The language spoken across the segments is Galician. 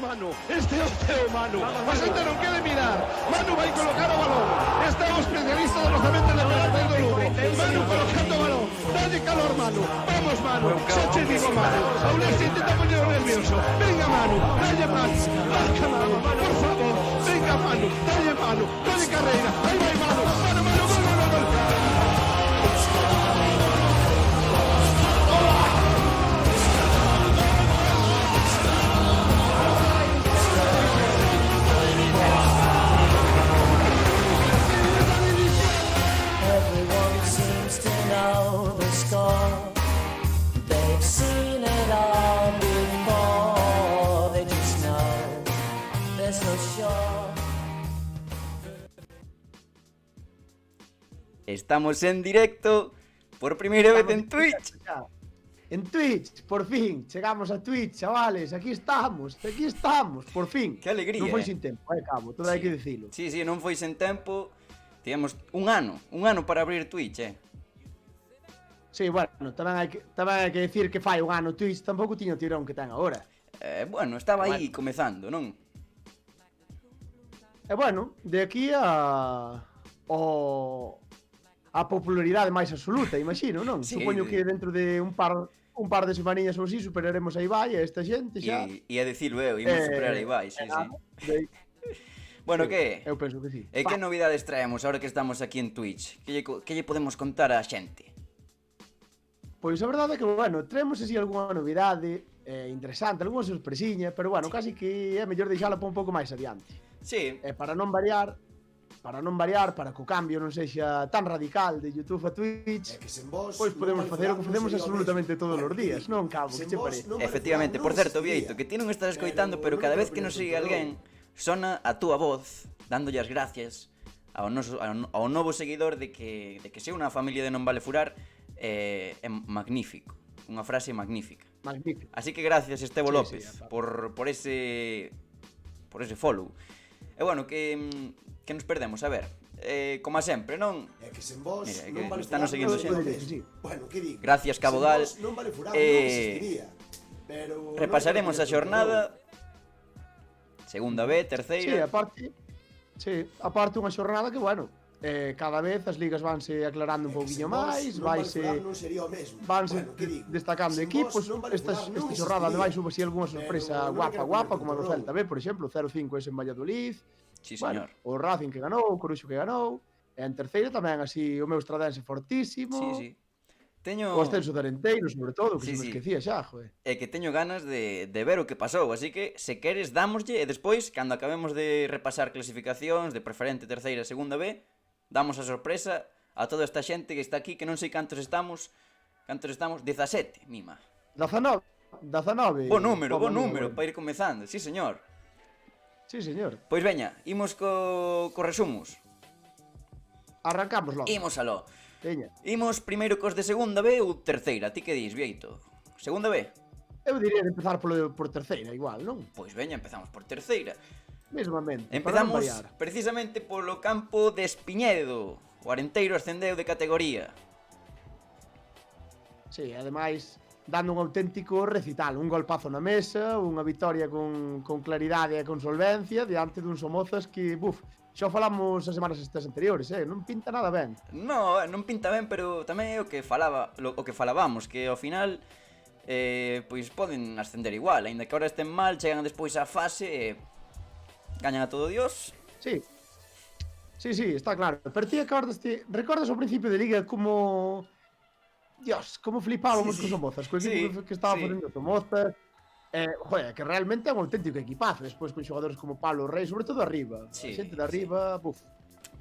Manu, este é o teu Manu. A xente non quere mirar. Manu vai colocar o balón. Está o especialista do lanzamento de pelota do Lugo. Manu colocando o balón. Dale calor, Manu. Vamos, Manu. Xa che digo, Manu. Aulesi intenta poñer o nervioso. Venga, Manu. Dalle, Manu. Marca, Manu. Por favor. Venga, Manu. Dalle, Manu. Dalle carreira. Aí vai, Manu. Manu, Manu, gol, gol, gol. Estamos en directo por primeira vez en Twitch. En Twitch, por fin, chegamos a Twitch, chavales, aquí estamos, por fin. Que alegría. Non foi sin tempo, cabo, todo hai que dicilo. Sí, non foi sen tempo. Tivemos un ano para abrir Twitch, Sí, bueno, tamén hai que decir que fai un ano Twitch tampouco tiña o tirón que ten agora. Bueno, estaba aí comezando, non? E bueno, de aquí a popularidade máis absoluta, imagino, non? Sí. Supoño que dentro de un par de semaninhas ou así superaremos a Ibai e esta xente xa. E a dicirlo eu, imos superar a Ibai, sí. Bueno, que? Eu penso que sí. E que novidades traemos ahora que estamos aquí en Twitch? Que lle podemos contar á xente? Pois a verdade é que, bueno, traemos así algunha novidade interesante, algunha sorpresiña, pero bueno, casi que é mellor deixala para un pouco máis adiante. Sí. Para non variar, para que o cambio non sexa tan radical de YouTube a Twitch, pois podemos facer o que facemos absolutamente todos os días, non, Cabo? Que che parece? Efectivamente, por certo, Vieito, que ti non estás escoitando, pero cada vez que nos sigue alguén, sona a túa voz, dándolle as gracias ao novo seguidor de que sea unha familia de Non Vale Furar, é magnífico, unha frase magnífica. Magnífico. Así que gracias, Estevo López, por ese follow. E bueno, que nos perdemos, a ver, como a sempre, non? É que sen vos Mira, non vale están nos seguindo xente. Sí. Bueno, que digo? Gracias, Cabogal. Sen vos non vale furar, non existiría. Pero Repasaremos a xornada. Segunda B, Sí, terceira. aparte unha xornada que, bueno, cada vez as ligas vanse aclarando un pouquiño máis, vanse destacando equipos. Esta xornada ademais hubo así algunha sorpresa guapa, como a do Celta B, por exemplo, 0-5 ese en Valladolid. Sí, señor. Bueno, o Racing que ganou, o Coruxo que ganou. E en terceira tamén así o meu Estradense fortísimo. Sí. Teño... O ascenso de Arenteiro, sobre todo, que Sí, se me sí. esquecía xa, joder. É que teño ganas de ver o que pasou, así que, se queres, dámoslle, e despois, cando acabemos de repasar clasificacións de preferente, terceira e segunda B, damos a sorpresa a toda esta xente que está aquí, que non sei cantos estamos, 17, mima. 19. Bo número, para ir comezando, sí, señor. Sí, señor. Pois veña, imos co resumos. Arrancamos logo. Imos aló. Veña. Imos primeiro cos de segunda B ou terceira, ti que dis, Vieito? Segunda B? Eu diría de empezar por terceira, igual, non? Pois veña, empezamos por terceira. Mesmamente. Empezamos precisamente polo campo de Espiñedo. O Arenteiro ascendeu de categoría. Sí, ademais, dando un auténtico recital, un golpazo na mesa, unha vitoria con claridade e con solvencia diante dun Somozas que, xa falamos as semanas estas anteriores, non pinta nada ben. Non pinta ben, pero tamén é o que falábamos, que ao final pois poden ascender igual, aínda que agora estén mal, chegan despois á fase e gañan a todo Dios. Sí, está claro. Pero ti recordas o principio de Liga como... Dios, como flipábamos con Somozas, co equipo que estaba facendo Somozas. Joder, que realmente é un auténtico equipazo, despois con xogadores como Pablo Rey, sobre todo arriba. A xente de arriba,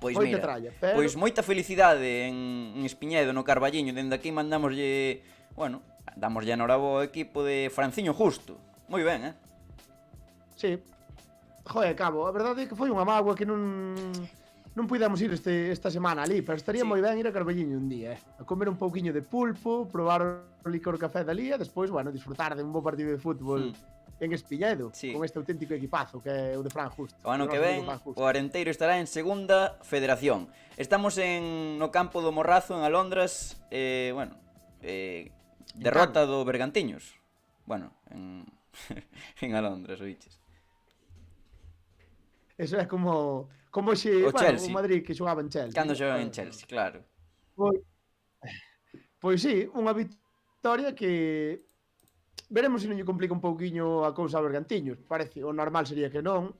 Pois moita mira, tralla, pero... pois moita felicidade en Espiñedo, no Carballiño. Dende aquí mandamoslle, damoslle enhoraboa ao equipo de Franciño Justo. Moi ben, Sí. Joder, Cabo, a verdade é que foi unha mágoa que non puidemos ir esta semana ali, pero estaría moi ben ir a Carballiño un día, a comer un pouquiño de pulpo, probar o licor café dali e despois, disfrutar de un bo partido de fútbol en Espiñedo, con este auténtico equipazo que é o de Fran Justo. O ano que ven, o Arenteiro estará en segunda federación. Estamos no campo do Morrazo, en Alondras, derrota do Bergantiños. En Alondras, oiches. Eso é como xe, O bueno, Chelsea. o Madrid que xogaba en Chelsea. Cando xogan en Chelsea, claro. Pois, pois sí, unha victoria que veremos se non lle complica un pouquiño a cousa a Bergantiños. Parece, o normal sería que non,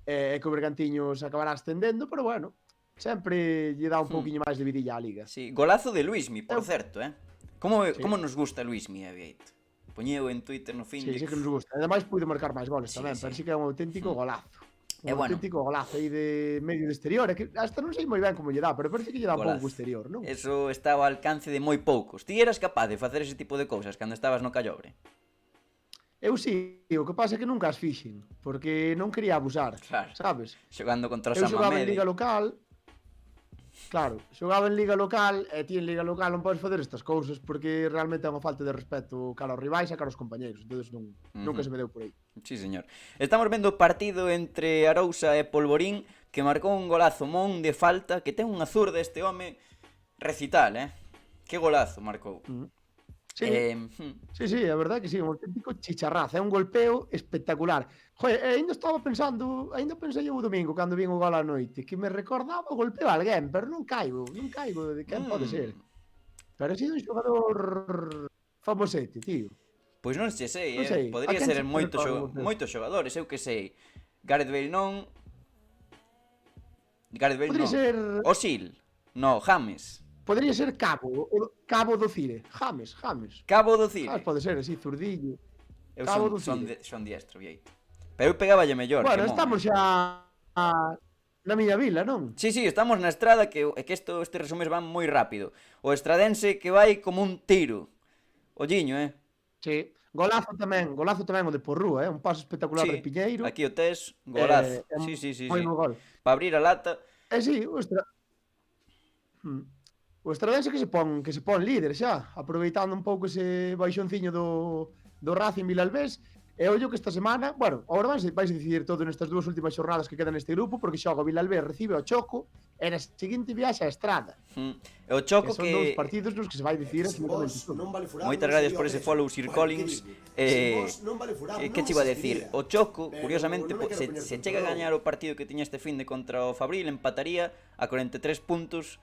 e que o Bergantiños acabará ascendendo, pero bueno, sempre lle dá un pouquiño máis de vidilla á Liga. Sí, golazo de Luismi, por certo, Sí. Como nos gusta Luismi, Vieito? Poñeu en Twitter no fin Sí, sí que nos gusta. Ademais puido marcar máis goles Sí, tamén, sí. pero sí que é un auténtico golazo. E Un bueno. auténtico golazo aí de medio de exterior, é que hasta non sei moi ben como lle dá, pero parece que lle dá un Golazo. pouco exterior, non? Eso estaba ao alcance de moi poucos. Ti eras capaz de facer ese tipo de cousas cando estabas no Callobre? Eu sí, o que pasa é que nunca as fixen, porque non quería abusar, Claro. sabes? Xogando contra o Eu San xogaba en Mamede. Liga Local. Claro, xogaba en Liga Local e ti en Liga Local non podes facer estas cousas porque realmente é unha falta de respeto cara aos rivais e cara aos compañeiros, entonces nunca se me deu por aí. Sí, señor. Estamos vendo o partido entre Arousa e Polvorín, que marcou un golazo mon de falta, que ten unha zurda este home recital, Que golazo marcou. Sí, sí, a verdade que sí, un auténtico chicharrazo, é un golpeo espectacular. Joder, ainda pensei o domingo cando vin o gol á noite, que me recordaba o golpeo a alguén, pero non caigo de quen pode ser. Pero si un xogador famosete, tío. Pois non se sei, Non sei, Podría a quen ser se recorda? moitos xogadores, eu que sei. Gareth Bale non. Gareth Bale Podría non. ser Osil. No, James. Podría ser Cabo do Cire. James. Cabo do Cire. Pode ser así, zurdillo. Eu Cabo do son diestro, Vieito. Pero eu pegáballe mellor. Bueno, que mon, estamos xa na miña vila, non? Sí, estamos na estrada que este resumes van moi rápido. O estradense que vai como un tiro. Olliño, Sí. Golazo tamén o de Porrúa, un paso espectacular de Piñeiro. Aquí o tes, golazo. Sí. Moi bo gol. Para abrir a lata. Sí, o Estradense que se pon líder xa, aproveitando un pouco ese baixonciño do Racing Vilalbés. E ollo que esta semana, bueno, agora vais a decidir todo nestas dúas últimas xornadas que quedan neste grupo, porque xoga o Vilalbés, recibe o Choco, e na seguinte viaxe a Estrada. E o Choco son dous partidos nos que se vai decidir absolutamente todo. Moitas gracias por ese follow, Sir Collins. Que che iba a decir? O Choco, curiosamente, se chega a gañar o partido que tiña este fin de contra o Fabril, empataría a 43 puntos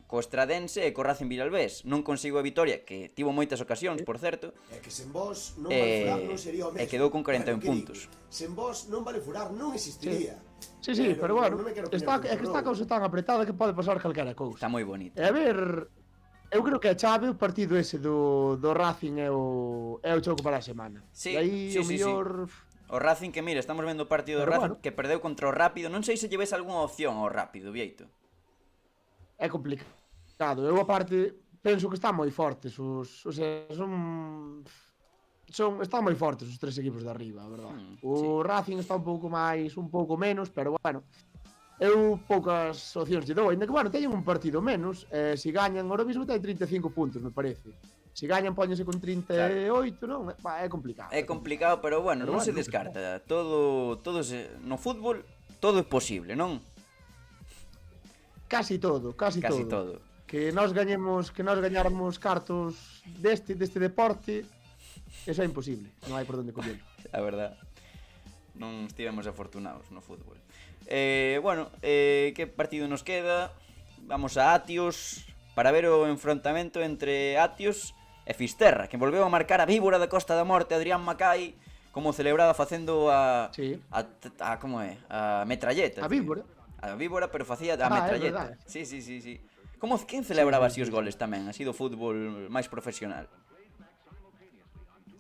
co Estradense e co Racing Vilalbés. Non consigo a vitoria, que tivo moitas ocasións, por certo, É que sen vos non vale furar non sería o mesmo. e quedou con 41 Bueno, puntos. Sen vos non vale furar non existiría. Sí, pero bueno, non me quero está poñer a cousa tan apretada que pode pasar calquera cousa. Está moi bonito. E a ver, eu creo que é chave o partido ese do Racing e o Choco para a semana. Sí, E aí sí, o mellor... O Racing que, mira, estamos vendo o partido do Pero Racing bueno. que perdeu contra o Rápido. Non sei se lleves algunha opción ao Rápido, Vieito. É complicado. Eu aparte penso que están moi fortes o sea, están moi fortes os tres equipos de arriba, a verdade. O Racing está un pouco menos, pero bueno, eu poucas opcións lle dou, ainda que bueno, teñen un partido menos, se gañan ahora mismo ten 35 puntos, me parece. Se gañan póñense con 38, non? É complicado. É complicado, pero bueno, non se nunca descarta. Todo no fútbol todo é posible, non? Casi todo. todo. Que nós gañáramos cartos deste deporte, eso é imposible, non hai por onde collelo. A verdad. Non estivemos afortunados no fútbol. Bueno, que partido nos queda? Vamos a Atios para ver o enfrontamento entre Atios e Fisterra, que volveu a marcar a víbora da Costa da Morte, Adrián Macai, como celebraba facendo a como é? A metralleta. A víbora. A víbora, pero facía a metralleta. Sí. Quen celebraba así os goles tamén? Así do fútbol máis profesional.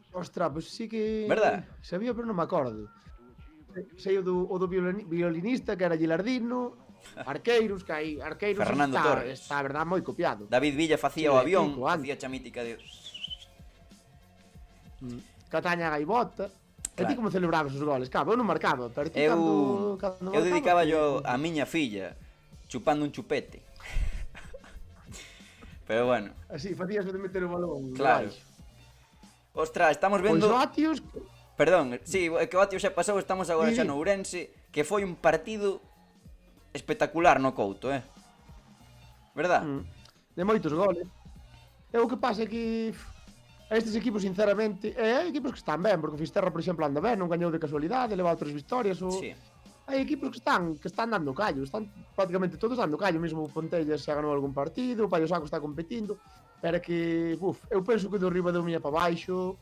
Ostras, pois sí que... Verdad? Sabía, pero non me acordo. Sei o do violinista, que era Gilardino, Arqueiros, que hai Arqueiros Fernando Torres. Está, a verdade, moi copiado. David Villa facía o avión, 5 anos. facía a chamítica de... Cataña Gaivota. E ti Claro. como celebrabas os goles? Claro, eu non marcaba, pero ti Eu cando dedicaba yo a miña filla chupando un chupete. Pero bueno, Así, facías de meter o balón. claro. Ostras, estamos Pois vendo... o Atios... Perdón, sí, é que o Atio xa pasou, estamos agora Sí. xa no Ourense, que foi un partido espectacular no Couto, Verdad? De moitos goles. E o que pasa é que Estes equipos, sinceramente, hai equipos que están ben, porque o Fisterra, por exemplo, anda ben, non gañou de casualidade, leva outras victorias, Sí. hai equipos que están dando callo, están prácticamente todos dando callo, mesmo o Pontellas xa ganou algún partido, o Paio Saco está competindo, pero que, eu penso que do Ribadumia para baixo,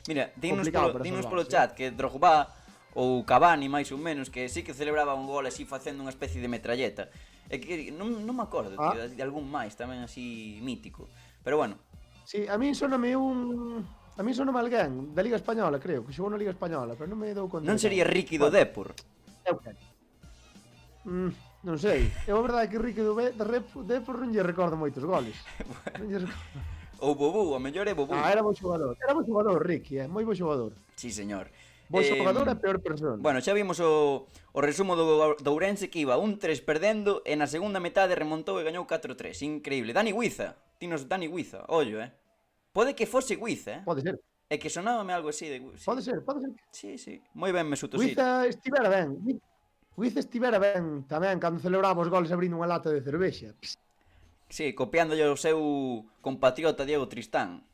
Mira, Complicado para dinos salvarse, polo chat que Drogba ou Cavani, máis ou menos, que sí que celebraba un gol así facendo unha especie de metralleta. É que non me acordo, tío, de algún máis tamén así mítico. Pero bueno, sí, a mí soname alguén da Liga Española, creo, que xogou na Liga Española, pero non me dou conta. non de sería quen. Ricky do Depor. Eu creo. Non sei. É a verdade que Ricky do Depor non lle recordo moitos goles. Non lle recordo. Ou Bobú, a mellor é Bobú. Era bo xogador. Era bo xogador, Ricky, moi bo xogador. Sí, señor. Bo xogador e peor persona. Bueno, xa vimos o resumo do Ourense que iba 1-3 perdendo e na segunda metade remontou e gañou 4-3. Increíble. Dani Guiza. Tinos Dani Guiza. Ollo, Pode que fose Guiza, Pode ser. É que sonábame algo así de... Sí. Pode ser. Sí, sí. Moi ben me suto, sí. Guiza estivera ben. Guiza estivera ben tamén cando celebraba os goles abrindo unha lata de cervexa. Sí, copiándolle o seu compatriota Diego Tristán.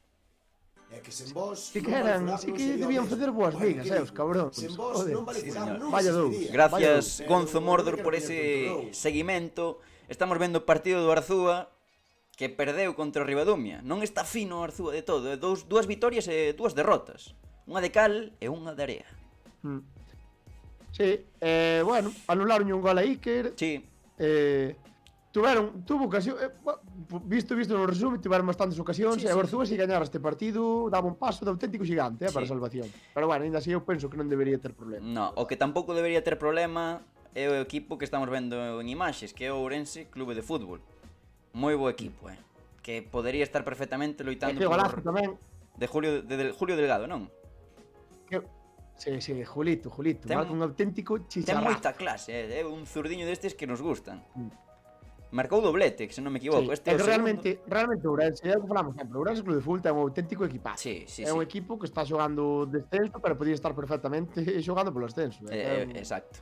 É que sen vos Sí que eran, sí que debían facer boas migas, os cabróns. Sen vos non vale Sí, furar, señor. non Vaya dous. existiría. Gracias, Vaya dous. Gonzo Pero Mordor, non por quero ese poñer seguimento. Estamos vendo o partido do Arzúa que perdeu contra o Ribadumia. Non está fino o Arzúa de todo. Dúas vitorias e dúas derrotas. Unha de cal e unha de area. Sí, bueno, anularon un gol a Iker. Sí. Tuvo ocasión, visto no resumen, tiveron bastantes ocasións, e o Arzúa se gañara este partido daba un paso de auténtico xigante para a salvación. Pero bueno, ainda así eu penso que non debería ter problema. No, o que tampouco debería ter problema é o equipo que estamos vendo en imaxes, que é o Ourense Clube de Fútbol. Moi bo equipo, que podería estar perfectamente loitando que golazo tamén de Julio Delgado, non? Sí, Julito, marca un auténtico Ten chicharrazo. moita clase, é un zurdiño destes que nos gustan. Marcou doblete, que se non me equivoco. Sí, é que realmente o Ourense, é o que falamos sempre, o Ourense Clube de Fútbol é un auténtico equipazo. Sí. É un equipo que está xogando descenso, pero podía estar perfectamente xogando polo ascenso. Exacto.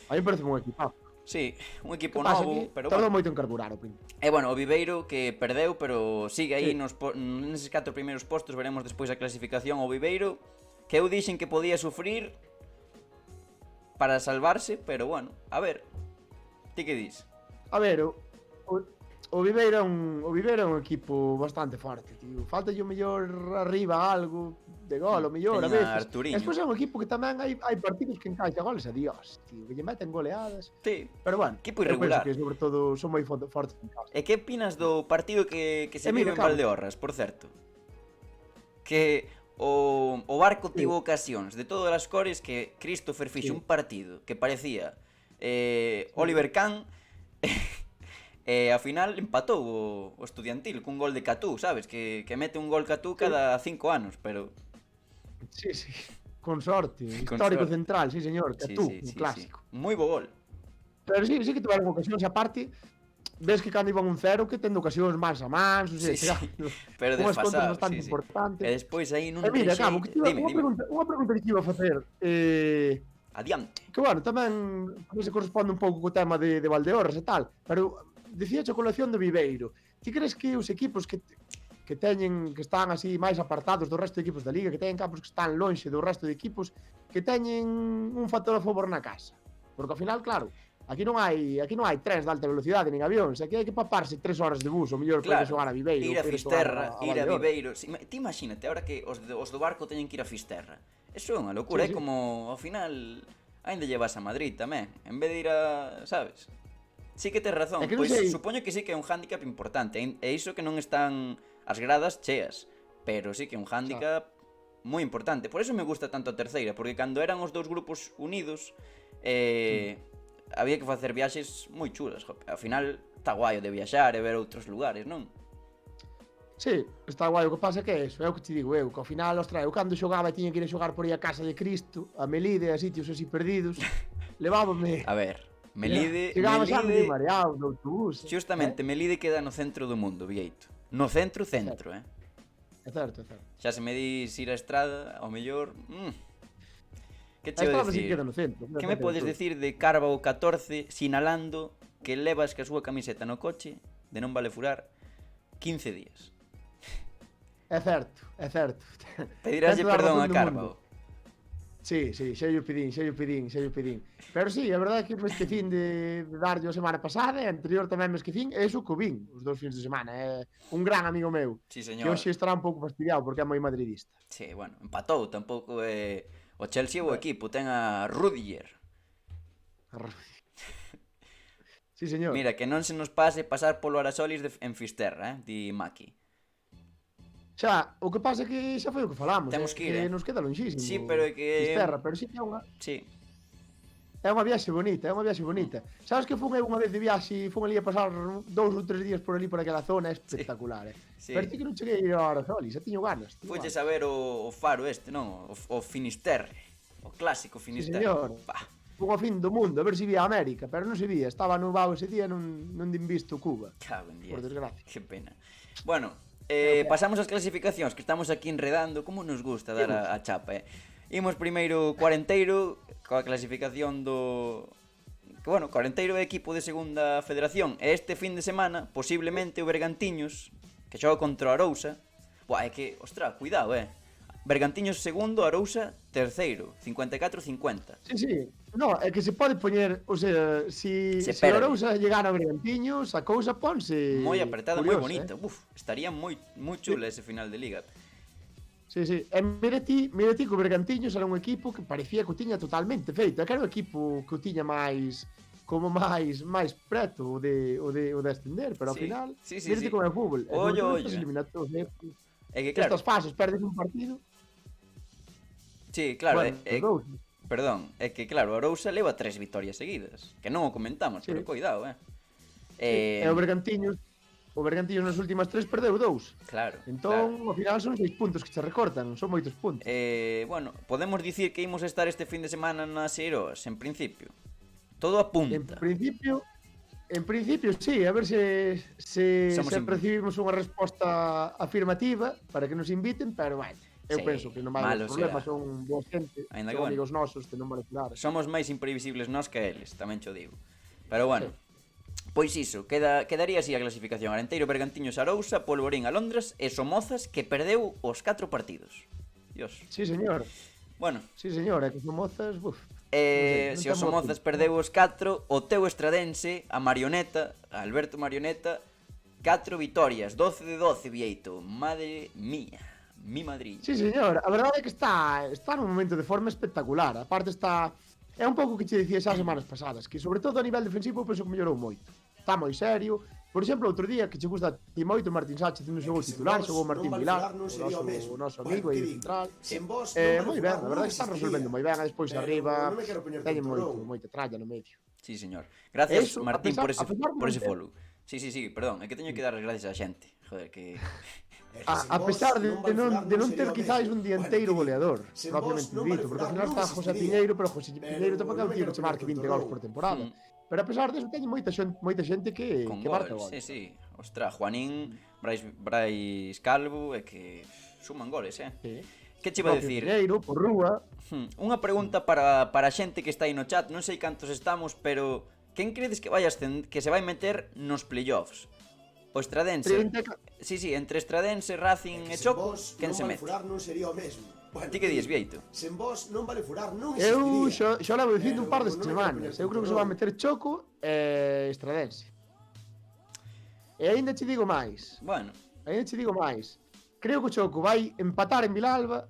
A mí parece un equipazo. Sí, un equipo Pasa novo, que pero tardou bueno. moito en carburar o principio. E bueno, o Viveiro que perdeu, pero sigue aí Sí. neses 4 primeiros postos, veremos despois a clasificación. O Viveiro, que eu dixen que podía sufrir para salvarse, pero bueno, a ver. Ti que dis? A ver, o Viveiro é un equipo bastante forte, tío. Falta o mellor arriba algo de gol, o mellor a Teña veces. Arturiño. Despois é un equipo que tamén hai partidos que encaixa goles a Dios, tío, que lle meten goleadas. Sí. Pero bueno, Equipo eu irregular. penso que sobre todo son moi fortes en casa. E que opinas do partido que se mira, vive en Cabo. Valdeorras, por certo? Que o Barco tivo ocasións de todas as cores que Christopher fixo un partido que parecía Oliver Kahn e ao final empatou o Estudiantil cun gol de Catú, sabes? Que mete un gol Catú cada 5 anos, pero... Sí. Con sorte, Con histórico sorte. central, sí señor, que tú, un clásico. Moi bo gol. Pero sí que tiveron ocasións, aparte, ves que cando iban 1-0 que tendo ocasións máis a mans, Sí, pero unhas contras desfasado, bastante sí. importantes. E despois aí nun Mira, rexei... Cabo, que unha pregunta que te iba a facer. Adiante. Que bueno, tamén se corresponde un pouco co tema de Valdeorras e tal, pero dicía a colación do Viveiro. Ti crees que os equipos que están así máis apartados do resto de equipos da Liga, que teñen campos que están lonxe do resto de equipos, que teñen un factor a favor na casa? Porque ao final, claro, aquí non hai trens de alta velocidade nin avións, aquí hai que paparse 3 horas de bus, o mellor para xogar a Viveiro, ir a para Fisterra, xogar ir a Valdeorras. Viveiro. Ti imagínate, ahora que os do Barco teñen que ir a Fisterra. Eso é unha locura, é Sí. como, ao final, ainda llevas a Madrid tamén, en vez de ir a, sabes? Sí que tes razón, É que non pois sei. supoño que sí que é un hándicap importante, e iso que non están as gradas cheas, pero sí que é un hándicap moi importante. Por eso me gusta tanto a terceira, porque cando eran os dous grupos unidos, había que facer viaxes moi chulas. Ao final, está guai o de viaxar e ver outros lugares, non? Sí, está guai, o que pasa que é eso, é o que te digo eu, que ao final, ostra, eu cando xogaba e tiña que ir a xogar por aí a casa de Cristo, a Melide, a sitios así perdidos, levábame... A ver, Melide, Chegaba xa moi mareado no autobús. Xustamente, Melide queda no centro do mundo, Vieito. No centro, É certo. Xa se me dis ir a estrada, ao mellor... Que che A vou estrada sí dicir? queda no centro. Que me podes decir de Carvao 14 sinalando que levas que a súa camiseta no coche de non vale furar 15 días? É certo, é certo. Pediráslle Ten toda a perdón razón a do Carbo. mundo. Sí, sí, xa lle pedín. Pero sí, a verdade é que este fin de darlle a semana pasada e anterior tamén me esquecín, e iso co vin, os 2 fins de semana. É un gran amigo meu, Sí, que señor. hoxe estará un pouco fastidiado porque é moi madridista. Sí, bueno, empatou, tampouco é... O Chelsea é o Bueno. equipo, ten a Rudiger. Sí, señor. Mira, que non se nos pase pasar polo Arasolis en Fisterra, di Maki. Xa, o que pasa é que xa foi o que falamos, Temos que ir, nos queda lonxísimo. Sí, pero é que... Fisterra, pero sí que Sí, é unha viaxe bonita, é unha viaxe bonita. Sabes que fun eu unha vez de viaxe, fun ali a pasar 2 ou 3 días por ali por aquela zona, é espectacular, sí. Pero ti que non cheguei a ir ao Arazolis, xa tiño ganas. Fuches a ver o faro este, non? O Finisterre. O clásico Finisterre. señor. Pah, Fun ao fin do mundo, a ver se vía a América, pero non se vía, estaba nubado ese día, non din visto Cuba. cago en 10. Por desgracia. Que pena. Bueno, pasamos ás clasificacións, que estamos aquí enredando, como nos gusta dar a chapa, Imos primeiro Cuarenteiro, coa clasificación do... Que, bueno, Cuarenteiro é equipo de segunda federación, e este fin de semana, posiblemente o Bergantiños, que xoga contra o Arousa. Buah, é que, ostra, cuidado, Bergantiños segundo, Arousa terceiro, 54-50. Sí, sí. No, é que se pode poñer, o sea, Se se perde. Arousa llegar a Bergantiños, a cousa ponse Moi apretada, moi curiosa, bonita. Estaría moi chula ese final de liga. Sí, sí. E mira ti que o Bergantiños era un equipo que parecía que o tiña totalmente feito. É que era un equipo que o tiña máis preto o de ascender, pero ao Sí, final, sí, mira ti sí. como é o fútbol. Ollo, Estas eliminatorias, É que claro, estas fases, perdes un partido, sí, claro, bueno, os dous. perdón, é que claro, o Arousa leva 3 vitorias seguidas, que non o comentamos, Sí. pero cuidado, E o Bergantiños nas últimas 3 perdeu 2. Claro, Entón, ao final son 6 puntos que se recortan, son moitos puntos. bueno, podemos dicir que imos estar este fin de semana nas Eiroas, en principio. Todo apunta. En principio, sí, a ver se Somos recibimos unha resposta afirmativa para que nos inviten, pero bueno, eu Sí, penso que non vai malo haber problema, será. son boa xente, Aínda que son bueno. amigos nosos que non van a cuidar. Somos máis imprevisibles nós que eles, tamén cho digo. Pero bueno, pois iso, quedaría así a clasificación. Arenteiro, Bergantiños, Arousa, Polvorín, Alondras e Somozas, que perdeu os 4 partidos. Dios. Sí, señor. Bueno, Sí, señor, é que son mozas, buf. se non os ten Somozas mozo. perdeu os 4, o teu Estradense, a Marioneta, a Alberto Marioneta, 4 vitorias, 12 de 12, Vieito. Madre mía, mi Madrid. Sí, señor, a verdade é que está nun momento de forma espectacular. A parte está é un pouco que che dicía xa as semanas pasadas, que sobre todo a nivel defensivo penso que mellorou moito. Está moi serio. Por exemplo, outro día que che gusta a ti moito, Martín Sánchez non xogou titular, xogou Martín Vilar, o noso amigo e central. Moi ben, a verdade é que está resolvendo moi ben, e despois arriba teñen moita tralla no medio. Sí, señor. Gracias, Eso, Martín, a pesar por ese de- follow. Sí, perdón, é que teño que dar as gracias á xente. Joder, que... A pesar de non ter quizáis un dianteiro goleador, propiamente dito, porque ao final está José Piñeiro, pero José Piñeiro tampouco é un tío que che marque 20 gols por temporada. Pero a pesar deso teñen moita xente que Con marca goles, goles. sí. Ostra, Juanín, Brais Calvo, é que suman goles, Sí. Que che iba a Propio decir? Piñeiro, por rúa. Unha pregunta para a xente que está aí no chat, non sei cantos estamos, pero quen credes que que se vai meter nos playoffs? O Estradense. 30. Sí, entre Estradense, Racing e Choco, quen se mete? furar non sería o mesmo. Bueno, Ti que dis, Vieito? sen vos non vale furar, non Eu existiría. xa levo dicindo un par de Pero non me semanas. quero Eu creo que se vai meter Choco e Estradense. E aínda che digo máis. Bueno, Creo que o Choco vai empatar en Vilalba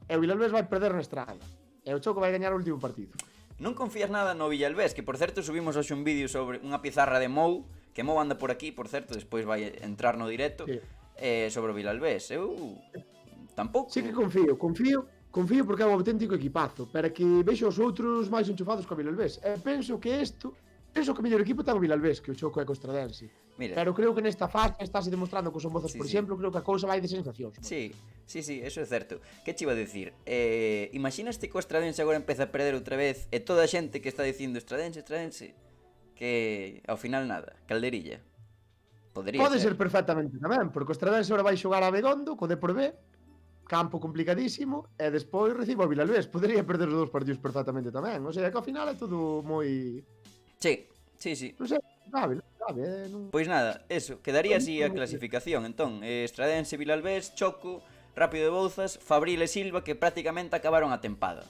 e o Vilalbés vai perder na Estrada. E o Choco vai gañar o último partido. non confías nada no Villalbés, que por certo subimos hoxe un vídeo sobre unha pizarra de Mou, que Mou anda por aquí, por certo, despois vai entrar no directo, Sí. sobre o Villalbés. Eu tampouco. Sí que confío porque é un auténtico equipazo, pero que vexo os outros máis enchufados co Vilalbés. E penso que o mellor equipo ten o Vilalbés, que o Choco é co Estradense. Mira. Pero creo que nesta fase estáse demostrando que son mozos, Sí, por sí. exemplo, creo que a cousa vai de sensacións. Sí, eso é certo. Que che iba a decir? Imaginaste que o Estradense agora empeza a perder outra vez e toda a xente que está dicindo Estradense, que ao final nada, calderilla. Pode ser perfectamente tamén, porque o Estradense agora vai xogar a Begondo co Depor B, campo complicadísimo, e despois recibo o Vilalbés. Podería perder os dous partidos perfectamente tamén. O sea, que ao final é todo moi... Sí. Non sei, sabe, non... Pois nada, eso, quedaría así a clasificación. Entón, Estradense, Vilalbés, Choco, Rápido de Bouzas, Fabril e Silva, que prácticamente acabaron a tempada.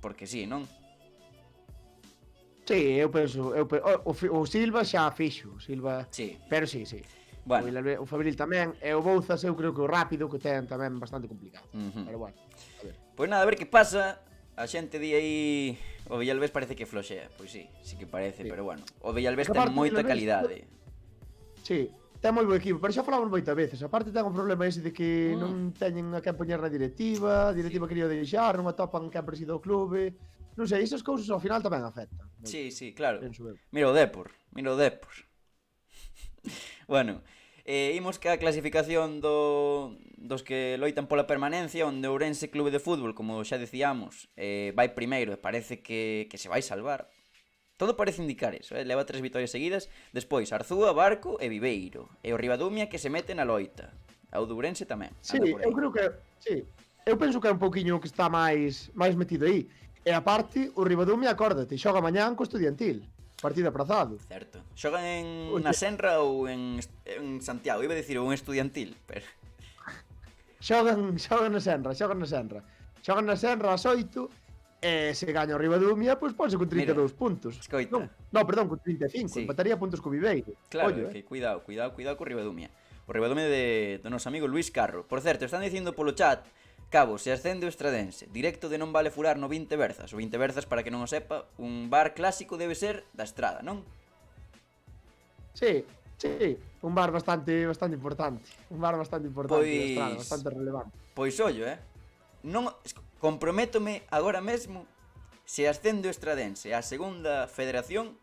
Porque sí, non? Sí, eu penso, o Silva xa fixo, o Silva, Sí. pero sí. Bueno. O Fabril tamén, e o Bouzas eu creo que o Rápido que ten tamén bastante complicado. Pero bueno, a ver. Pois nada, a ver que pasa. A xente di aí o Villalbés parece que floxea. Pois sí que parece, pero bueno. O Villalbés Porque ten aparte, moita Villalbés- calidade. Sí, ten moi bo equipo, pero xa falamos moitas veces. Aparte ten un problema ese de que non teñen a quen poñer na directiva, a directiva quería deixar, non atopan quen preside o clube. Non sei, esas cousas ao final tamén afectan. Sí, claro. Penso eu. Mira o Depor. Bueno, imos que a clasificación dos que loitan pola permanencia, onde o Ourense Clube de Fútbol, como xa dicíamos, vai primeiro e parece que se vai salvar. Todo parece indicar eso, leva 3 vitorias seguidas. Despois Arzúa, Barco e Viveiro. E o Ribadumia que se mete na loita. O do Ourense tamén. Sí, anda por aí. eu creo que sí. Eu penso que é un pouquiño que está máis metido aí. E aparte, o Ribadumia, acórdate, xoga mañán co Estudiantil. Partido aprazado. Certo. Xogan Oye. na Senra ou en Santiago. Iba a dicir un Estudiantil, pero... Xogan na Senra. Xogan na Senra ás 8 e se gaña o Ribadumia, pois ponse con 32 Mira, puntos. escoita. No, perdón, con 35. Sí. Empataría puntos co Viveiro. Claro, Ollo, que cuidado co Ribadumia. O Ribadumia do noso amigo Luis Carro. Por certo, están dicindo polo chat, Cabo, se ascende o Estradense, directo de Non Vale Furar no 20 Berzas. O 20 Berzas, para que non o sepa, un bar clásico debe ser da Estrada, non? Sí. Un bar bastante importante. Un bar bastante importante, Pois- da Estrada, bastante relevante. Pois ollo, non comprométome agora mesmo, se ascende o Estradense á segunda federación,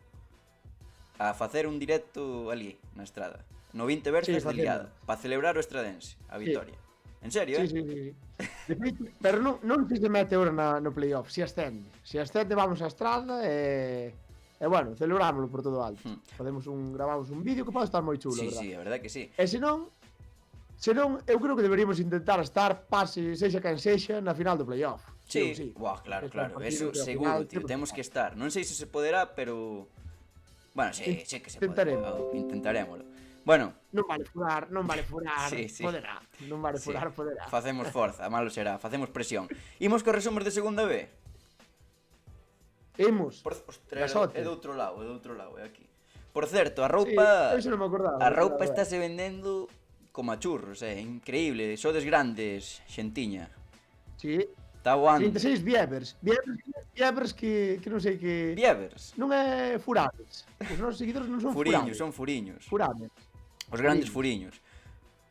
a facer un directo ali, na Estrada. No 20 Berzas de facendo. Liada, para celebrar o Estradense, a victoria. En serio, Sí. De feito, pero non se mete ahora no playoff, se ascende. Se ascende vamos á Estrada e bueno, celebrámoslo por todo alto. Gravamos un vídeo que pode estar moi chulo, verdad? Sí, a verdade que sí. E senón, eu creo que deberíamos intentar estar, pase, sexa quen sexa, na final do playoff. Sí. Buah, claro. Eso seguro, tío, temos que estar. Non sei se se poderá, pero... Bueno, sí que se pode. Intentarémoslo. Bueno, Non vale furar, Sí. poderá. Non vale sí, furar, poderá. facemos forza, malo será, facemos presión. Imos co resumos de segunda B. Imos. Ostras, Gasote. é do outro lado, é aquí. Por certo, a roupa... Sí, eso non me acordaba. A roupa estáse vendendo como a churros, increíble. Sodes grandes, xentiña. Sí. Está voando. 36 Vievers que non sei que... Vievers. Non é furades. Os nosos seguidores non son Furiños, furades. son furiños. Furades. Os grandes furiños.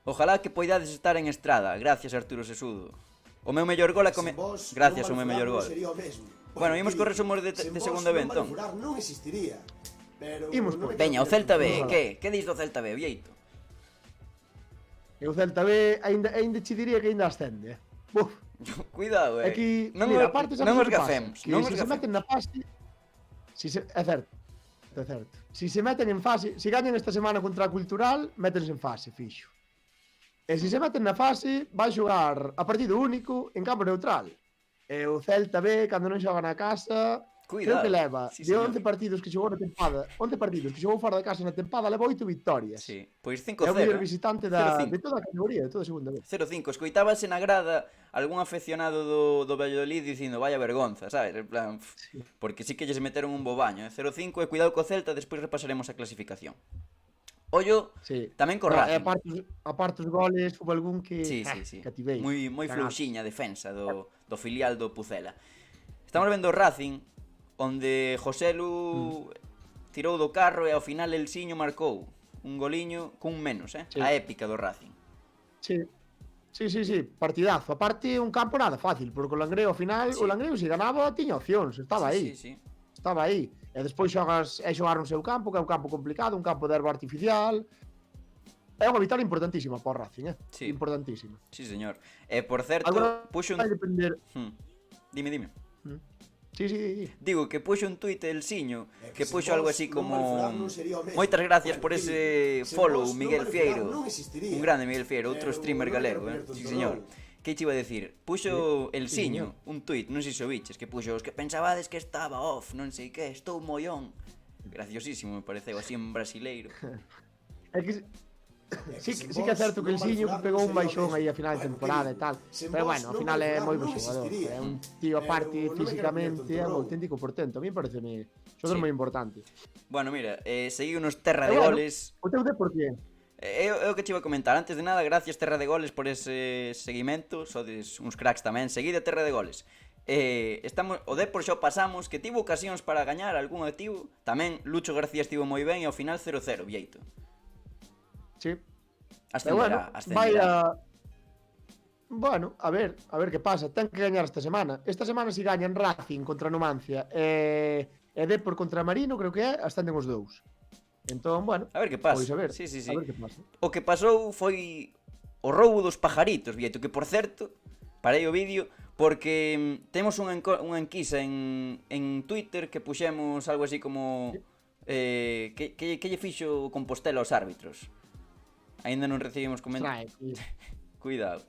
Ojalá que poidades estar en Estrada. Gracias, Arturo Sesudo. O meu mellor gol a Sen vos, Gracias ao Non meu Vale mellor Furar gol. non sería o mesmo. Bueno, imos Querido, co resumos de sen vos, segunda B, Non Vale entón. Furar non existiría. Pero Imos non por- me Veña, o quero Celta meter B, en que dis do Celta B, Vieito? E o Celta B ainda che diría que ainda ascende. Buf. Cuidado, Aquí, Non mira, os- aparte non sabes os o que pasa? gafemos, Que non os se se gafemos. meten na fase, é certo. Si se meten en fase, se gañan esta semana contra a Cultural, métense en fase, fixo. E se se meten na fase, vai xogar a partido único en campo neutral. E o Celta B, cando non xoga na casa, Cuidado. creo que leva Sí, de señor. 11 partidos que xogou na tempada, 11 partidos que xogou fora da casa na tempada, leva 8 victorias. Sí, pois É 5-0. o mellor visitante de 0-5. toda a categoría, de toda a segunda vez. 0-5, escoitábase na grada algún afeccionado do Valladolid dicindo vaya vergonza, sabes? En plan, porque sí que lles meteron un bo baño, 0-5 e cuidado co Celta, despois repasaremos a clasificación. Ollo, Sí. tamén co No, e Racing. aparte os goles, houve algún que Sí. cativei. Moi Cagaste. flouxiña a defensa do filial do Pucela. Estamos vendo o Racing, onde Joselu tirou do carro e ao final el Siño marcou un goliño cun menos, Sí. A épica do Racing. Sí. Partidazo. Aparte, un campo nada fácil, porque o Langreo ao final, Sí. o Langreo se ganaba tiña opcións, estaba aí. Sí. Estaba aí. E despois xogar no seu campo, que é un campo complicado, un campo de erva artificial. É unha vitória importantísima para o Racing, Sí. Importantísima. Sí, señor. E por certo, Agora puxo vai un... depender. Dime. Sí. Digo que puxo un tuit el Siño que sen puxo vos, algo así Non como Vale Furar non sería o mesmo. moitas gracias por Bueno, ese sen follow, vos, Miguel Non Vale Fieiro. Furar non existiría. Un grande Miguel Fieiro, outro Pero streamer non galego, quero poner Sí, tonto señor. non. Que che iba a decir? Puxo el Sí, Siño un tuit, non sei se o biches, que puxo os que pensabades que estaba off, non sei que, estou moi on. graciosísimo, me pareceu así en brasileiro. É que sí que é certo que el Siño pegou un baixón aí a final de temporada e tal, pero bueno, ao final é moi bo xogador, é un tío aparte físicamente, é un auténtico portento, a mí pareceme xogador moi importante. Bueno, mira, seguíunos Terra de Bueno, Goles. o teu por qué? É o que te iba a comentar. Antes de nada, gracias Terra de Goles por ese seguimento. Sodes uns cracks tamén. Seguide Terra de Goles. O Depor xa pasamos, que tivo ocasións para gañar algún activo. Tamén Lucho García estivo moi ben e ao final 0-0, Vieito. Sí. Ascenderá, vai ascenderá. Bueno, a ver que pasa. Ten que gañar esta semana. Esta semana si gañan Racing contra Numancia e Depor contra Marino, creo que é, ascenden os dous. Entón, bueno, A ver que pasa. pois a ver, Sí. a ver que pasa. O que pasou foi o roubo dos pajaritos, Vieito, que por certo, parei o vídeo porque temos unha enquisa en Twitter que puxemos algo así como que lle fixo Compostela aos árbitros. Aínda non recibimos comentarios. Cuidado.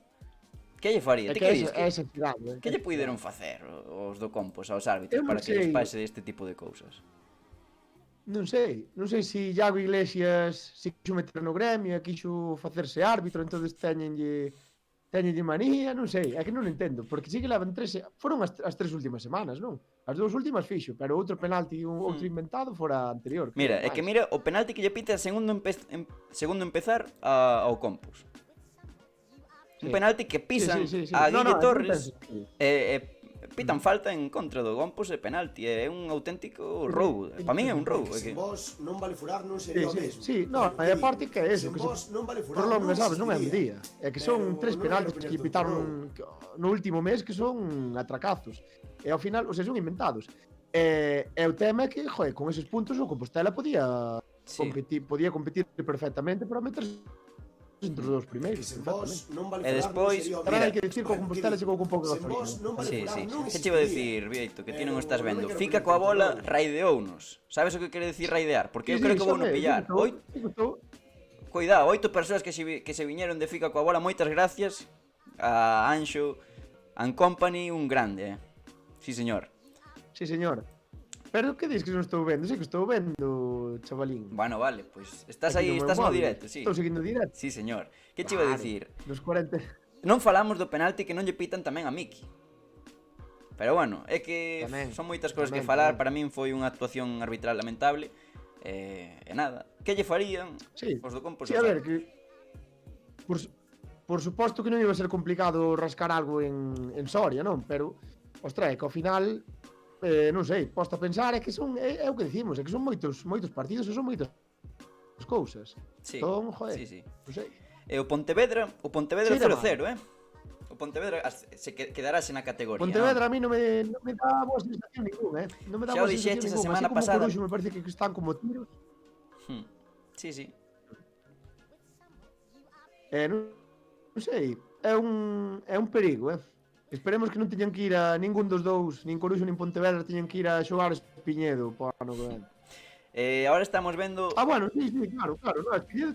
Que lle faría? É Ti que que dis? é ese tirado. Que lle puideron facer os do Compos aos árbitros Eu non para que les sei. pase este tipo de cousas? Non sei se Iago Iglesias se quixo meter no gremio, quixo facerse árbitro, entonces teñenlle manía, non sei, é que non entendo, porque sí que levan foron as 3 últimas semanas, non? As 2 últimas fixo, pero outro penalti outro inventado fora anterior. Mira, é que mira o penalti que lle pita segundo empezar ao Compos. Un penalti que pisan a Guille Torres pitan falta en contra do Compos e penalti, é un auténtico roubo. Para min é un roubo, é que Sen vos non vale furar non sería o mesmo. Sí, no, e aparte que é eso, Sen que vos non vale furar por lo menos, non sabes, non é un existiría. día. É que son 3 penaltis que lle pitaron no último mes que son atracazos. E ao final, o sea, son inventados. E o tema é que, joder, con eses puntos o Compostela podía competir perfectamente para meterse entre os dous primeiros. Sen vos non vale E furar despois, non sería o Tamén mira, hai que dicir que o Compostela chegou con pouco Sen vos gasolina. non vale Sí, furar sí. non Que che iba a existiría. decir, Vieito, que ti non Pero estás non vendo. me quero Fica poner coa bola, control. raideunos. Sabes o que quere decir raidear? Porque eu creo que vou no pillar. Cuidado, 8 persoas que se viñeron de Fica coa bola, moitas gracias a Anxo and Company, un grande, Sí, señor. Sí, señor. Pero que dis que non estou vendo? Sí que estou vendo, chavalín. Bueno, vale, pues estás Aquí aí, no meu estás no móvil. directo, sí. Estou seguindo directo. Sí, señor. Que che iba a Claro, dicir? Nos 40. Non falamos do penalti que non lle pitan tamén a Miki. Pero bueno, é que Tamén, son moitas cousas que tamén, falar, tamén. para min foi unha actuación arbitral lamentable. E nada, que lle farían Sí. os do Compos? Sí, a ver, que por suposto que non iba a ser complicado rascar algo en Soria, non? Pero, ostras, que ao final, non sei, posto a pensar, é que son, é o que dicimos, é que son moitos partidos e son moitas cousas. Sí, Entón, joder, sí. non sei. E o Pontevedra Sí, 0-0, O Pontevedra se quedarase na categoría. Pontevedra a mí non me dá boa sensación ninguna, Non me dá Xa o boa sensación dixeches a ninguna. semana Así como pasada. Coruxo me parece que están como tiros. Sí. Non sei, é un perigo, Esperemos que non teñan que ir a ningún dos dous, nin Coruxo nin Pontevedra teñan que ir a xogar a Espiñedo para ano que ven. Ahora estamos vendo... Bueno, sí, claro, no, a Espiñedo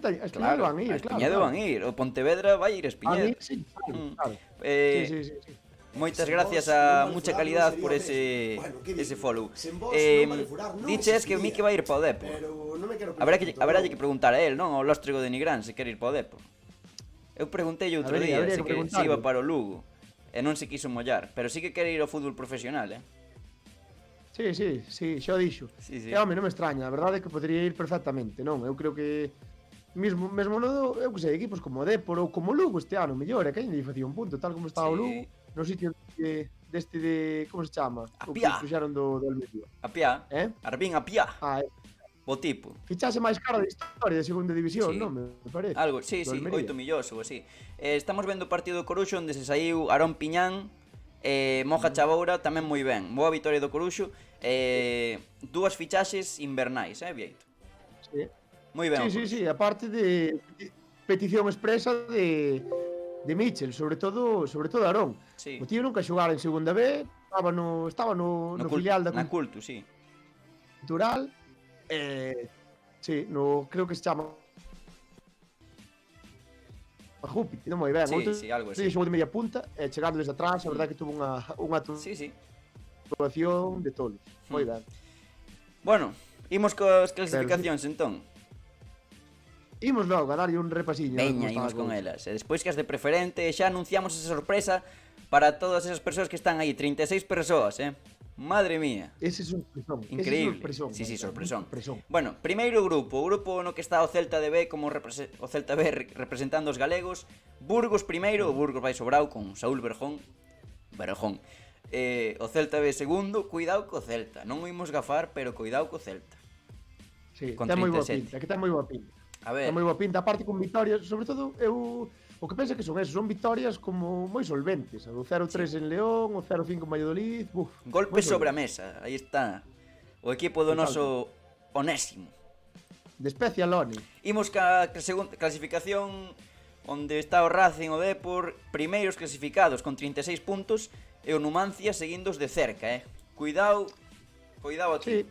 van a ir, a Espiñedo van a ir, o Pontevedra vai ir a Espiñedo. Sí, claro. Sí. Moitas Sen gracias vos non a vale mucha furar, calidad non por sería o mesmo. Bueno, que ese digo, follow. sen vos non vale furar, non Diches que o Miki vai ir para o Depor. Pero non me quero Haberá que preguntar a él, non? Ao Lóstrego de Nigrán se quere ir para o Depor. Eu preguntei outro día Habría se que se iba preguntarlle. para o Lugo e non se quiso mollar, pero sí que quere ir ao fútbol profesional, Sí, xa o dixo. Sí. E home, non me extraña, a verdade é que podría ir perfectamente, non? Eu creo que mesmo no, eu que sei, equipos como o Depor ou como o Lugo este ano, mellor, é que ainda lle facía un punto, tal como estaba o Sí. Lugo, no sitio deste de, como se chama? A O que Piá. puxaron do Almería. A Piá, Eh? a Piá, o tipo. Fichase máis cara da historia de segunda división, Sí. non? Me parece. Algo, sí, Do Almería. 8 millóns ou así. Estamos vendo o partido do Coruxo onde se saiu Arón Piñán e Moja Chaboura tamén moi ben. Boa vitoria do Coruxo. Dúas fichaxes invernais, Vieito? Sí. Moi ben. o Sí, Coruxo. aparte de petición expresa de Michel, sobre todo Arón. Sí. O tío nunca xogara en segunda B, estaba no filial da Na Culto, sí. Cultural. Sí, creo que se chama a Júpiter, non moi ben. Sí, algo así. Sí, xogou de media punta, chegando desde atrás, a verdade que tuvo unha Sí. actuación de tolos. Moi ben. Bueno, Imos coas clasificacións, entón. Imos logo a darlle un repasiño. Veña, imos con elas. E despois que as de preferente, xa anunciamos esa sorpresa para todas esas persoas que están aí. 36 persoas, Madre mía. Ese é sorpresón. Increíble. Sí, sorpresón. Bueno, primeiro grupo, o grupo no que está o Celta de B como o Celta B representando os galegos. Burgos primeiro, o Burgos vai sobrao con Saúl Berjón. O Celta B segundo, cuidado co Celta. Non o imos gafar, pero cuidado co Celta. Sí, con ten moi boa 37. pinta, que ten moi boa pinta. A ver. Ten moi boa pinta, aparte con vitorias, sobre todo eu o que pensa que son eso, son vitorias como moi solventes, o 0-3 en León, o 0-5 en Valladolid, Golpe sobre a mesa, aí está. O equipo do noso Onésimo. De Special Oni. Imos ca segunda clasificación onde está o Racing o Depor, primeiros clasificados con 36 puntos e o Numancia seguindos de cerca, Cuidado aquí.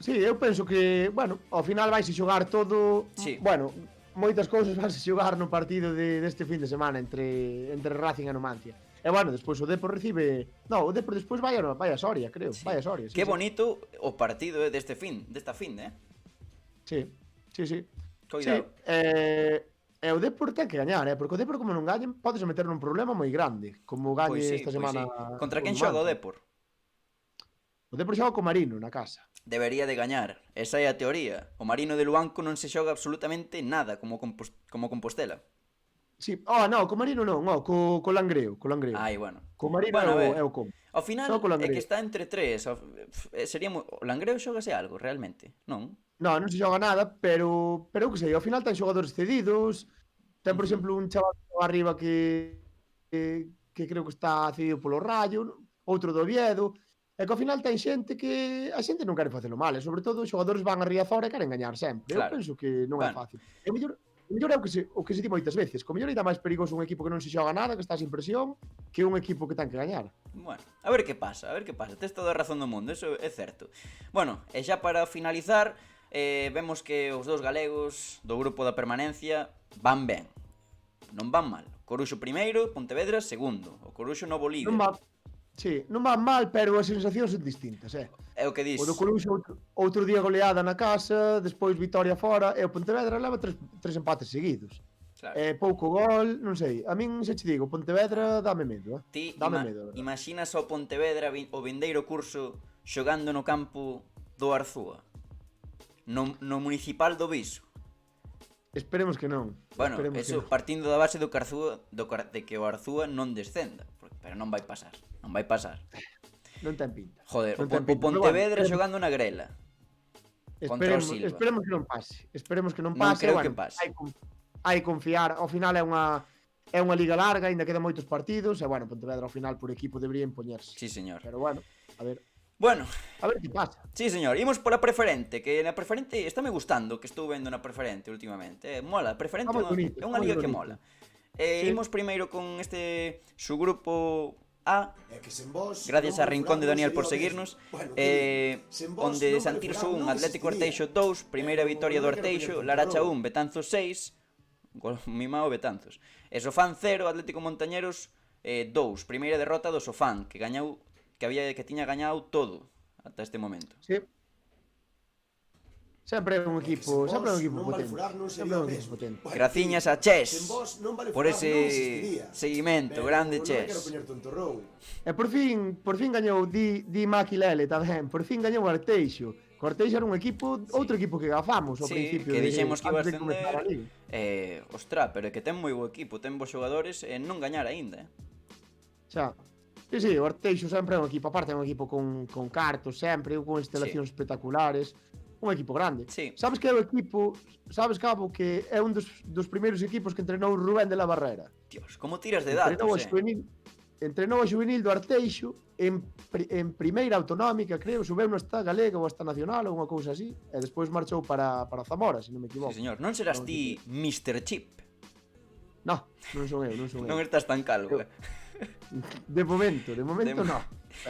Sí, eu penso que, bueno, ao final vaise xogar todo, sí. Bueno, moitas cousas vanse xogar no partido deste fin de semana entre Racing e Numancia. E bueno, despois o Depor recibe... No, o Depor despois vai a Soria, creo. Sí. Vai a Soria. Sí, que bonito o partido desta fin, Sí. Cuidado. Sí, e o Depor ten que gañar, porque o Depor como non gañen podes meter nun problema moi grande, como gañe esta semana. Sí. Contra quen xoga o Depor? O Depor xoga co Marino na casa. Debería de gañar, esa é a teoría. O Marino de Luanco non se xoga absolutamente nada como Compostela. Sí, no, co Marino non, co Langreo. Ai, bueno. Co Marino é o combo. Ao final é que está entre tres. Sería o Langreo xógase algo, realmente, non? Non se xoga nada, pero que sei, ao final ten xogadores cedidos. Ten, por exemplo, un chaval arriba que creo que está cedido polo Rayo, outro do Oviedo. E que ao final ten xente que a xente non quere facelo mal, e sobre todo os xogadores van a ría fora e queren gañar sempre. Claro. Eu penso que non é fácil. E o mellor é o que se di moitas veces, que o mellor é máis perigoso un equipo que non se xoga nada, que está sin presión, que un equipo que ten que gañar. Bueno, a ver que pasa. Tes toda a razón do mundo, eso é certo. Bueno, e xa para finalizar, vemos que os dous galegos do grupo da permanencia van ben. Non van mal. Coruxo primeiro, Pontevedra segundo. O Coruxo novo líder. Sí, non van mal, pero as sensacións son distintas, É o que dis. O do Coruxo outro día goleada na casa, despois vitoria fora, e o Pontevedra leva tres empates seguidos. Claro. Pouco gol, non sei. A min se che digo, Pontevedra dame medo, Ti imaginas o Pontevedra o vindeiro curso xogando no campo do Arzúa? No municipal do Viso? Esperemos que non. Bueno, eso partindo da base de que o Arzúa non descenda, pero non vai pasar. Non ten pinta. Joder, o Pontevedra xogando na grela. Esperemos que non pase. Non creo que pase. Hai confiar. Ao final é unha liga larga, ainda quedan moitos partidos, e bueno, Pontevedra ao final por equipo debería impoñerse. Sí, señor. Pero bueno, a ver. Bueno, a ver que pasa. Sí, señor, imos pola preferente, que na preferente está me gustando que estou vendo na preferente últimamente. Mola, a preferente é unha liga que mola. Imos primeiro con este subgrupo A. Gracias a Rincón de Daniel por seguirnos. Onde Santirso 1, Atlético Arteixo 2, primeira vitoria do Arteixo, Laracha 1, Betanzos 6, gol mimao Betanzos. E Sofán 0, Atlético Montañeros 2, primeira derrota do Sofán, que gañou que tiña gañado todo ata este momento. Sí. Sempre é un equipo potente. Graciñas a Ches por ese seguimento, grande Ches. E por fin gañou Di Maquilele tamén, por fin gañou o Arteixo. O Arteixo era un equipo, outro equipo que gafamos ao principio. Que dixemos que iba a ascender. Ostra, pero é que ten moi bo equipo, ten bons xogadores e non gañar aínda. Xa. Sí, o Arteixo sempre é un equipo, aparte é un equipo con cartos sempre, con instalacións espectaculares, un equipo grande. Sí. Sabes que é o equipo, Cabo, que é un dos primeiros equipos que entrenou Rubén de la Barrera. Dios, como tiras de datos, Entrenou a juvenil do Arteixo en primeira autonómica, creo, subeu esta galega ou esta nacional ou unha cousa así, e despois marchou para Zamora, se non me equivoco. Sí, señor, non serás ti Mr. Chip? Non son eu. Non estás tan calvo, De momento non.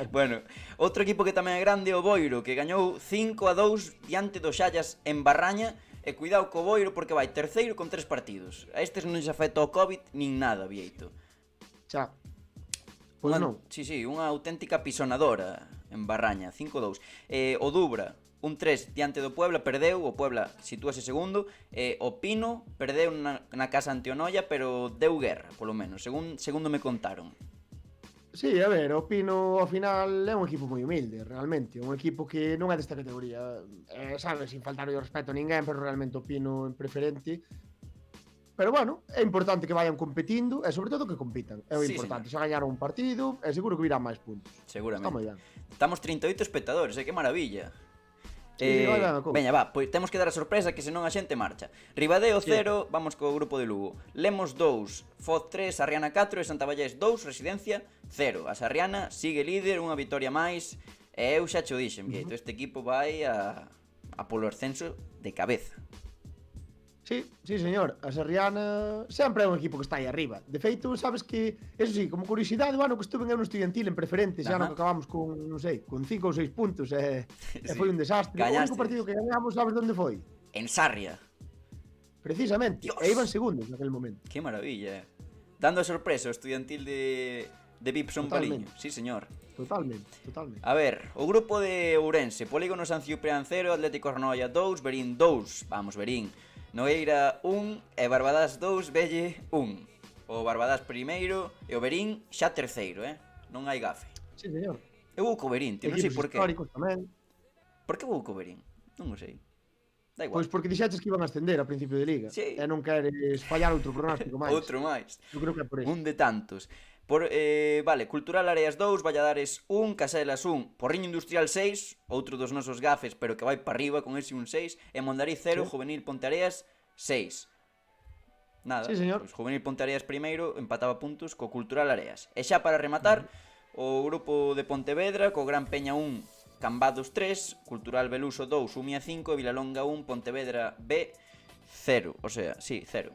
Bueno, outro equipo que tamén é grande, o Boiro, que gañou 5-2 diante do Xallas en Barraña. E cuidado co Boiro porque vai terceiro con 3 partidos. A estes non se afecta o Covid nin nada, Vieito. Xa. Pois non. Sí, unha auténtica pisonadora en Barraña, 5-2. O Dubra, un 3 diante do Puebla, perdeu, o Puebla sitúase segundo, o Pino perdeu na casa ante o Noia, pero deu guerra, polo menos, segundo me contaron. Sí, a ver, o Pino ao final é un equipo moi humilde, realmente, un equipo que non é desta categoría, sabes, sin faltar o respeto a ninguén, pero realmente o Pino é preferente. Pero bueno, é importante que vayan competindo e sobre todo que compitan. É o Sí, importante, xa gañaron un partido e seguro que virán máis puntos. Seguramente. Está moi ben. Estamos 38 espectadores, que maravilla. Sí, vai ben a cousa. Veña, va, pois temos que dar a sorpresa que senón a xente marcha. Ribadeo 0, vamos co grupo de Lugo. Lemos 2, Foz 3, Sarriana 4 e Santa Vallés 2, Residencia 0. A Sarriana sigue líder, unha vitoria máis. E eu xa cho dixen, Vieito, este equipo vai a polo ascenso de cabeza. Sí, sí, señor. A Sarriana sempre é un equipo que está aí arriba. De feito, sabes que, eso sí, como curiosidade, bueno, que estuve eu no Estudiantil en preferente, xa no que acabamos con, non sei, con 5 ou 6 puntos, e foi un desastre. Gañaste. O único partido que gañamos, sabes onde foi? En Sarria. Precisamente, Dios. e iban segundos naquele momento. Que maravilla. Dando a sorpresa ao Estudiantil de Bipson Totalmente. Paliño. Sí, señor. Totalmente, totalmente. A ver, o grupo de Ourense, Polígono San Ciprián 0, Atlético Arnoia 2, Berín 2. Vamos, Berín. Noeira 1 e Barbadas 2, Velle 1. O Barbadas primeiro e o Berín xa terceiro, Non hai gafe. Sí, señor. Eu vou co Berín, tío, non sei Equipos por que. históricos tamén. Por que vou co Berín? Non o sei. Da igual. Pois porque dixetes que iban a ascender a principio de liga. Sí. E non queres fallar outro pronóstico máis. Outro máis. Eu creo que é por eso. Un de tantos. Vale, Cultural Areas 2, Valladares 1, Caselas 1, Porriño Industrial 6, outro dos nosos gafes, pero que vai para arriba con ese un 6, e Mondariz 0, Sí. Juvenil Ponteareas 6. Nada, Sí, señor. Pois Juvenil Ponteareas primeiro empataba puntos co Cultural Areas. E xa para rematar, o grupo de Pontevedra co Gran Peña 1, Cambados 3, Cultural Beluso 2, Umia 5 e Vilalonga 1, Pontevedra B 0, o sea, sí, 0.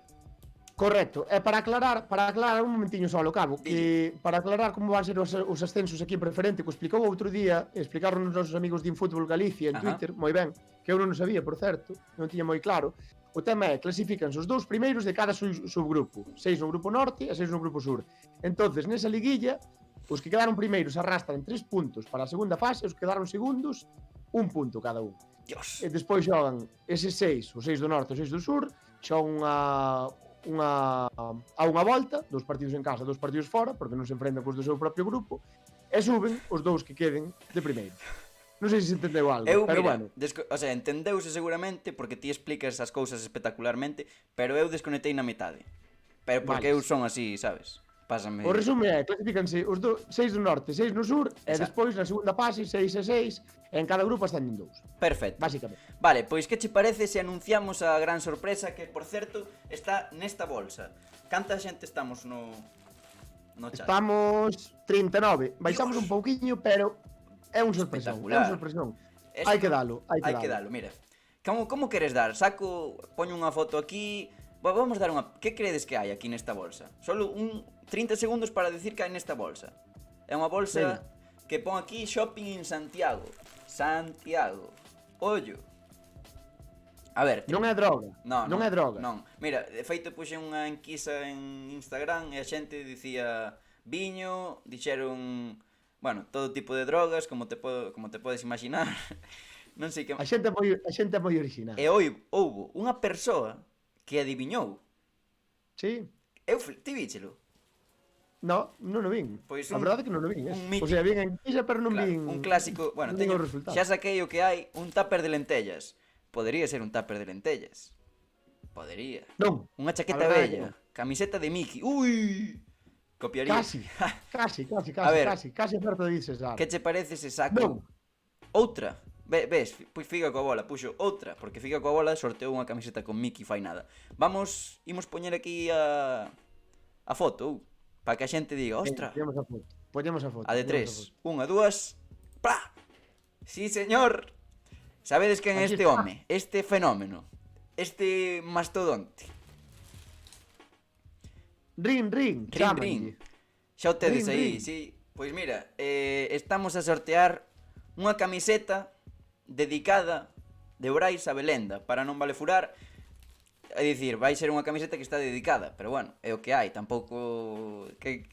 Correcto. E para aclarar un momentiño só, Cabo, que para aclarar como van ser os ascensos aquí en preferente, que o explicou outro día, explicaron os nosos amigos de Infútbol Galicia en Ajá. Twitter, moi ben, que eu non o sabía, por certo, non tiña moi claro. O tema é, clasificanse os dous primeiros de cada subgrupo, 6 no grupo norte e 6 no grupo sur. Entonces, nesa liguilla, os que quedaron primeiros arrastran 3 puntos para a segunda fase, os que quedaron segundos, 1 punto cada un. Dios. E despois xogan eses 6, os 6 do norte e os 6 do sur, xogan a unha volta, 2 partidos en casa, 2 partidos fora, porque non se enfrentan cos do seu propio grupo, e suben os dous que queden de primeiro. Non sei se se entendeu algo, pero Mira, bueno. o sea, entendeuse seguramente porque ti explicas as cousas espectacularmente, pero eu desconectei na metade. Pero porque Vale. eu son así, sabes? Pásame. O resume é, clasifícanse os 6 do norte, 6 no sur, e Exacto. despois na segunda fase 6 e 6, e en cada grupo ascenden 2, Perfecto. basicamente. Vale, pois que che parece se anunciamos a gran sorpresa que, por certo, está nesta bolsa? Canta xente estamos no chat? Estamos 39, baixamos Dios. un pouquiño, pero é un sorpresón, é Espectacular. un sorpresón. Esto- Hai que dalo, hai Hai que dalo, mira. Como queres dar? Saco, poño unha foto aquí. Vamos dar unha. Que credes que hai aquí nesta bolsa? Solo 30 segundos para decir que hai nesta bolsa. É unha bolsa que pon aquí Shopping en Santiago. Santiago. Ollo. A ver, Non é droga, non é droga. Non. Mira, de feito puxen unha enquisa en Instagram e a xente dicía viño, dixeron, bueno, todo tipo de drogas, como te podes imaginar. Non sei que. A xente é moi original. E houbo unha persoa que adiviñou. Sí. Ti víchelo? No, non o vin. Pois A un- verdade é que non o vin. un O mítico- sea, vin en quilla, pero non Claro, vin. un clásico, bueno, non vin teño, os resultados. xa saquei o que hai, un tupper de lentellas. Podería ser un tupper de lentellas. Podería. Non. Unha chaqueta A verdade é que bella, camiseta de Mickey. Ui! Copiaría. Casi, casi A ver. acerto dices, Lara. Que che parece se saco Non. outra? Ves, pois figa coa bola, puxo outra, porque figa coa bola sorteou unha camiseta con Mickey fai nada. Imos poñer aquí a foto, para que a xente diga, ostra, Poñemos a foto. a de 3, 1, 2, ¡pra! Sí, señor. Sabedes quen é Aquí este está. home, este fenómeno, este mastodonte? Ring, Ring, chámanlle. Xa o tedes Ring, aí, ring. sí. Pois mira, estamos a sortear unha camiseta dedicada de Brais a Belenda, para non vale furar. É dicir, vai ser unha camiseta que está dedicada, pero bueno, é o que hai, tampouco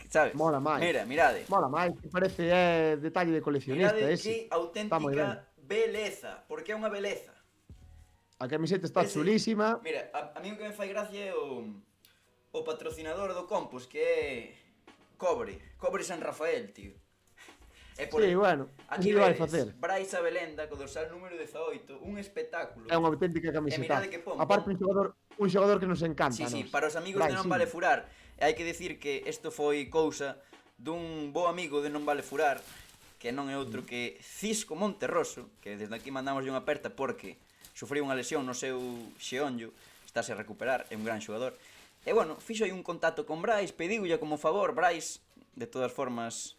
sabes? Mola máis. Mira, mirade. Mola máis, que parece é detalle de coleccionista Mirade ese. que Está moi auténtica beleza, porque é unha beleza. A camiseta está Ese- chulísima. Mira, a mí o que me fai gracia é o patrocinador do Compos, que é Cobre San Rafael, tío. É Sí, bueno, aquí que vai vedes, facer? Brais Abelenda, co dorsal número 18, un espectáculo. É unha auténtica E camiseta. mirade que pon, Aparte un xogador que nos encanta. Sí, a sí, nós. para os amigos de Non Brais, Vale Furar. E hai que decir que isto foi cousa dun bo amigo de Non Vale Furar, que non é outro que Cisco Monterroso, que desde aquí mandamos unha aperta porque sufriu unha lesión no seu xeonllo, estáse a recuperar, é un gran xogador. E bueno, fixo aí un contacto con Brais, pediulle como favor, Brais, de todas formas,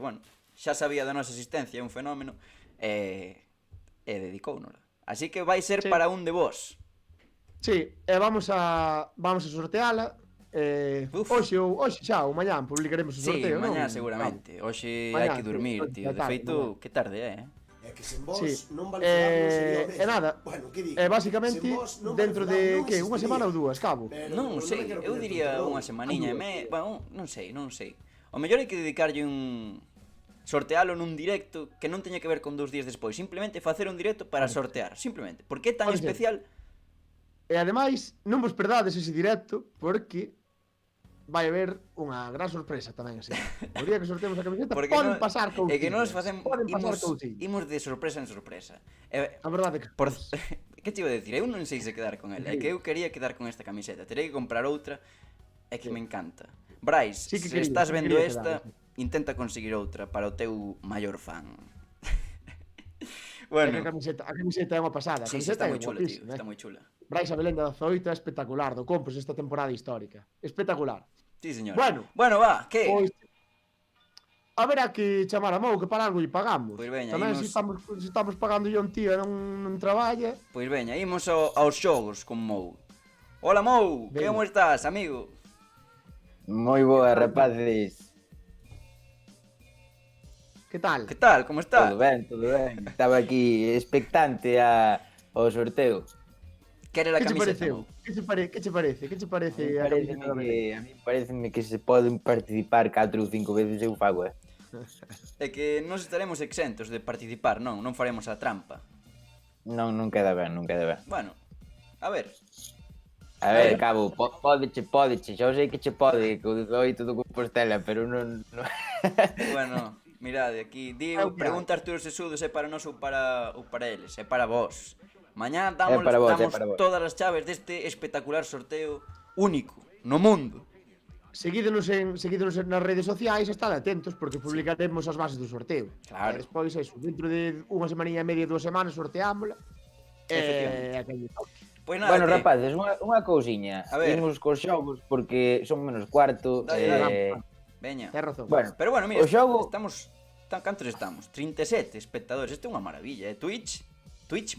bueno, xa sabía da nosa existencia, é un fenómeno, e dedicounola. Así que vai ser Sí. para un de vos. Sí, e vamos a sorteala. Uf. Hoxe xa, ou mañán publicaremos o Sí, sorteo, non? mañá seguramente. Hoxe Mañá, hai que dormir, sí, tío. De tarde, feito, mañá. que tarde é, É que sen vos Sí. non vale furar non sería o mesmo. E nada, Bueno, que digo? basicamente, Sen vos non vale dentro furar de, non que, unha existiría. semana ou dúas, cabo? Pero Non me sei, quero eu poner diría tontorrón. unha semaniña. As dúas, Non sei. O mellor hai que dedicarlle un... sortealo nun directo que non teña que ver con 2 días despois. Simplemente facer un directo para sortear. Simplemente. Porque é tan Pode ser. especial... E ademais, non vos perdades ese directo, porque vai haber unha gran sorpresa tamén, así. O día que sorteemos a camiseta, Porque poden non- pasar cousiñas. É que nós facemos... Poden pasar cousiñas. Imos de sorpresa en sorpresa. A verdade que... Por... que te iba a decir? Eu non sei se quedar con ela. É Sí. que eu quería quedar con esta camiseta. Terei que comprar outra. É que me encanta. Brais, Sí que se quería, estás sí que vendo quería esta, quedar, intenta conseguir outra para o teu maior fan. Bueno. bueno, A camiseta é unha pasada. A sí, camiseta está é moi chula, tío. guapísima, Está moi chula. Brais Abelenda 18 é espectacular, do Compos esta temporada histórica. Espectacular. Sí, señor. Bueno. Bueno, va, que? Pois haberá que chamar a Mou, que para algo lle pagamos. Pois veña, Tamén imos- se estamos pagando yo un tío e non traballa. Pois veña, imos aos xogos con Mou. Hola Mou, Veña. como estás, amigo? Moi boa, rapaces. Que tal? Que tal, como está? Todo ben, todo ben. Estaba aquí expectante ao sorteo. Quere la Que che camiseta, pareceu? Mou? Que che parece? Que che parece a camiseta da Belén? A mí pareceme que se poden participar 4 ou 5 veces eu fago, É que nos estaremos exentos de participar, non? Non faremos a trampa. Non queda ben, non queda ben. Bueno, a ver. A ver, cabo, podeche, xa sei que che pode, co 18 do Compostela, pero non... Bueno, mirade, aquí di, É o que hai. pregunta Arturo Sesudo se é para nós ou para eles, é para vos. Mañá É para vos, é damos para vos. todas as chaves deste espectacular sorteo único no mundo. Seguídenos nas redes sociais, estad atentos porque publicaremos as bases do sorteo. Claro. E despois eso, dentro de unha semaninha e media, 2 semanas sorteámola. Efectivamente. Pois nada, Bueno, que... rapaces, unha cousiña. A ver. Imos cos xogos porque son menos cuarto. Dale, Veña. Ten razón. Bueno, Pero bueno, mira, o xogo... cantos estamos? 37 espectadores, isto é unha maravilla, Twitch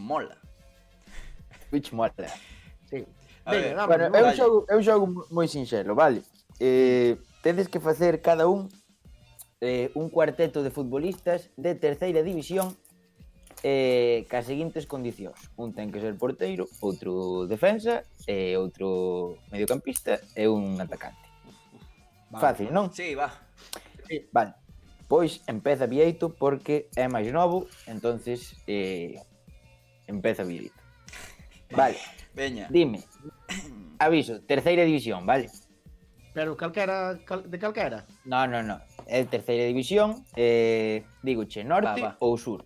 mola. Twitch mola. Sí. A ver, Veña, Bueno, vamos, é un xogo moi sinxelo, vale? Tedes que facer cada un cuarteto de futbolistas de terceira división cas seguintes condicións. Un ten que ser porteiro, outro defensa, outro mediocampista e un atacante. Fácil, non? Sí, va. Vale. Pois empeza Vieito porque é máis novo, entonces empeza Vieito. Vale, Veña. dime. Aviso, terceira división, vale? Pero de calquera. No. É terceira división, dígoche, norte Va. ou sur?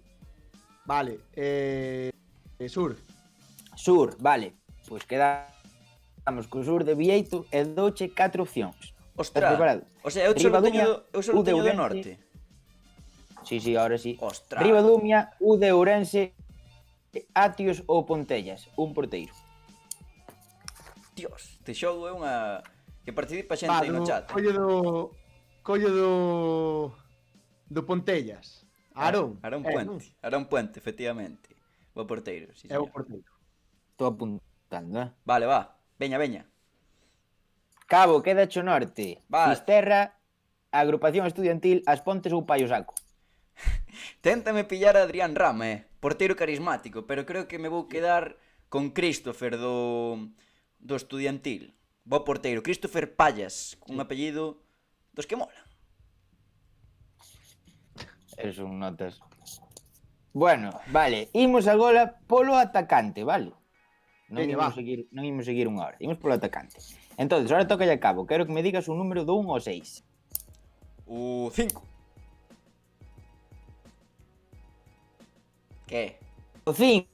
Vale. Sur. Sur, vale. Pois quedamos co sur de Vieito e douche 4 opcións. Ostras. preparado? O sea, eu só Ribadumia, teño do Ourense. norte. Sí, ahora sí. Ostras. Ribadumia, U de Ourense, Atios ou Pontellas, un porteiro. Dios, este xogo é unha... Que participa xente aí no chat. Collo do Pontellas. Aarón. Aarón Puente, efectivamente. Bo porteiro, sí, É o señor. porteiro. Estou apuntando, Vale, va. Veña. Cabo, queda cho norte. Va. Fisterra, Agrupación Estudiantil, As Pontes ou Paio Saco. Téntame pillar a Adrián Rama, porteiro carismático, pero creo que me vou quedar con Christopher do Estudiantil. Bo porteiro, Christopher Pallas, cun apellido dos que mola. Eres un notas. Bueno, vale, imos agora polo atacante, vale? Non Veña, imos va. seguir, non imos seguir unha hora, imos polo atacante. Entonces, ahora toca a cabo, quero que me digas un número do 1 ao 6. O 5. Que? O 5.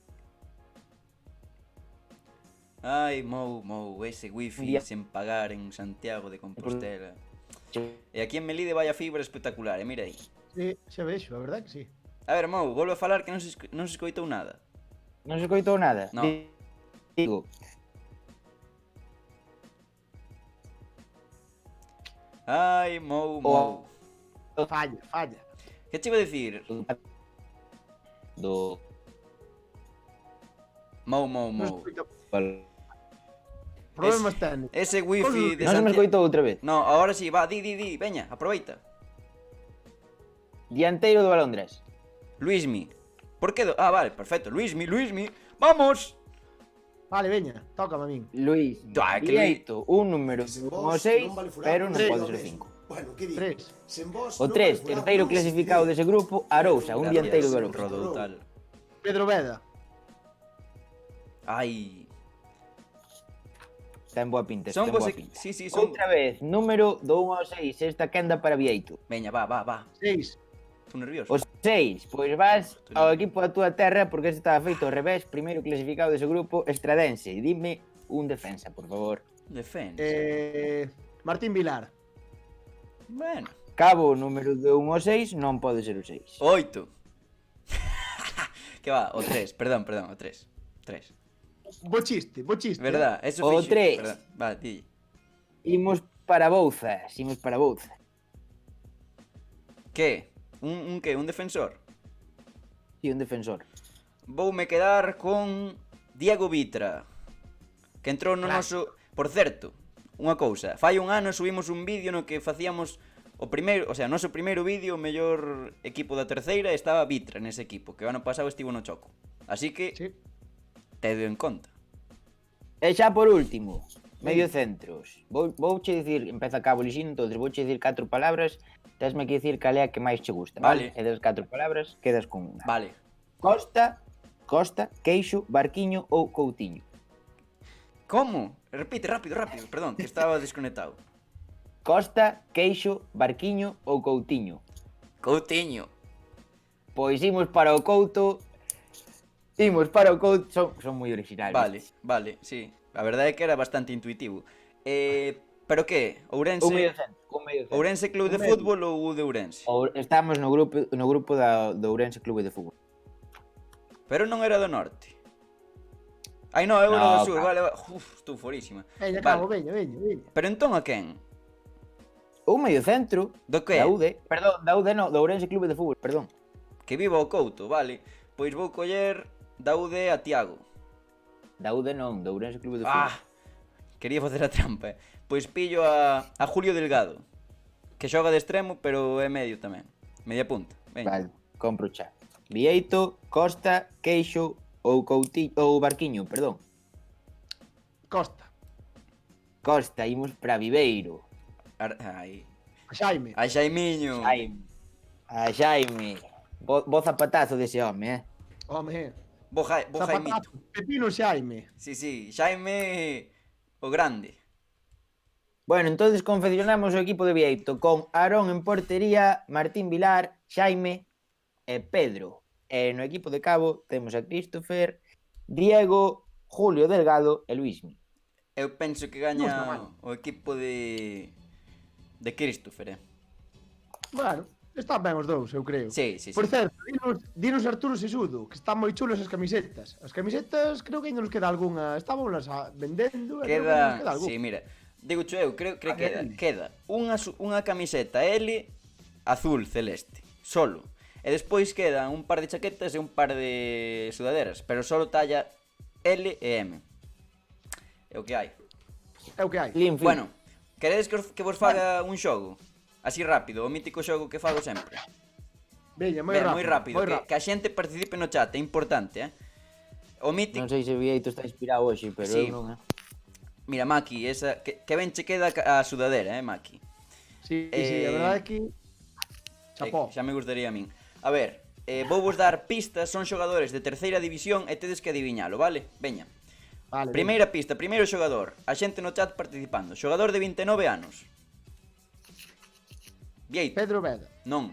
Ai, Mou, ese wifi Día. sen pagar en Santiago de Compostela. E aquí en Melide vai a fibra espectacular, mira aí. Sí, xa vexo, a verdade que sí. A ver, Mou, volve a falar que non se escoitou nada. Non se coitou nada. No. Digo, Ai, Mou. Falla. Que te iba a dicir? do Mou. Non escoito. Problemas técnicos. Ese wifi de non se me Santiago... escoitou outra vez. No, ahora sí, va, di, veña, aproveita. Dianteiro do Balondrés. Luismi. Por que Ah, vale, perfecto. Luismi. ¡Vamos! Vale, veña, tócame a min. Luis, Ah, que Vieito, un número Sen do vos 6, non vale furar, pero non Tres. pode é o ser mesmo. 5. Bueno, que di? 3. Sen vos O non 3, vale furar, terceiro non clasificado existiré. dese grupo, Arousa, un dianteiro do Arousa. Rodou tal. Pedro Veda. Ai. Ten boa pinta, Son ten vos... boa pinta. Sí, son... Outra vez, número do 1 ao 6, esta quenda para Vieito. Veña, va. 6. Estou nervioso. O 6, pois vas ao equipo da túa terra porque este estaba feito ao revés, primeiro clasificado dese grupo, Estradense. Dime un defensa, por favor. Defensa. Martín Vilar. Bueno. Cabo o número do 1 ao 6, non pode ser o 6. 8. Que va, o 3, perdón, o 3. 3. Bo chiste. Verdad, eso O fixo. 3. Verdad. Va, di. Imos para Bouzas. Que? Un que? Un defensor? E un defensor. Voume quedar con Diego Vitra, que entrou no noso... Por certo, unha cousa, fai un ano subimos un vídeo no que facíamos o primeiro, o sea, noso primeiro vídeo, o mellor equipo da terceira, estaba Vitra nese equipo, que o ano pasado estivo no Choco. Así que, Sí. tedo en conta. E xa por último, medio centros. Vouche dicir, empeza Cabo Lixino, entonces vouche dicir 4 palabras, tesme que dicir cal é a que máis che gusta, Vale. vale? E das 4 palabras, quedas con unha. Vale. Costa, Queixo, Barquiño ou Coutinho. Como? Repite, rápido, perdón, que estaba desconectado. Costa, Queixo, Barquiño ou Coutinho. Coutinho. Pois imos para o Couto. Son moi originales. Vale, sí. A verdade é que era bastante intuitivo. Pero que? Ourense... Un medio centro. Ourense Club de Fútbol ou de Ourense? Estamos no grupo do Ourense Clube de Fútbol. Pero non era do norte. Ai non, era No, do sur, claro. vale. Uf, estou forísima. Veña, Vale. Cabo, veña. Pero entón a quen? Un medio centro. Do que? Da UD. Perdón, da UD no, do Ourense Clube de Fútbol, perdón. Que viva o Couto, vale. Pois vou coller da UD a Tiago. Da UD non, do Ourense Clube de Fútbol. Ah, quería facer a trampa. Pois pillo a Julio Delgado, que xoga de extremo, pero é medio tamén. Media punta. Veña. Vale, compro xa. Vieito, Costa, Queixo ou Coutinho ou Barquiño, perdón. Costa, imos para Viveiro. Ai. A Xaime. A Xaimiño. Xaime. Bo zapatazo dese home, Home. Bo Jaimito. Pepino Xaime. Sí, Xaime o grande. Bueno, entonces confeccionamos o equipo de Vieito con Aarón en portería, Martín Vilar, Xaime e Pedro. E no equipo de Cabo temos a Christopher, Diego, Julio Delgado e Luismi. Eu penso que Non está gaña mal. o equipo de Christopher, Bueno, están ben os dous, eu creo. Sí. Por certo, dinos Arturo Sesudo, que están moi chulas as camisetas. As camisetas creo que ainda nos queda algunha. Estábamos vendendo, e creo que ainda nos queda algunha. Sí, mira. Digo eu, creo que L. queda unha camiseta L azul celeste, solo. E despois quedan un par de chaquetas e un par de sudaderas, pero solo talla L e M. É o que hai. É o que hai. Slim fit. Bueno, queredes que vos faga un xogo? Así rápido, o mítico xogo que fago sempre. Veña, moi Ben, rápido. moi rápido, moi que a xente participe no chat, é importante, O mítico... Non sei se Vieito está inspirado hoxe, pero Sí. eu non, Mira, Maki, esa que ben che queda a sudadera, Maki. Sí, a verdade é que... Chapó. Xa me gustaría a min. A ver, Vou vos dar pistas, son xogadores de terceira división e tedes que adiviñalo, vale? Veña. Vale. Primeira pista, primeiro xogador. A xente no chat participando. Xogador de 29 anos. Vieito. Pedro Veda. Non.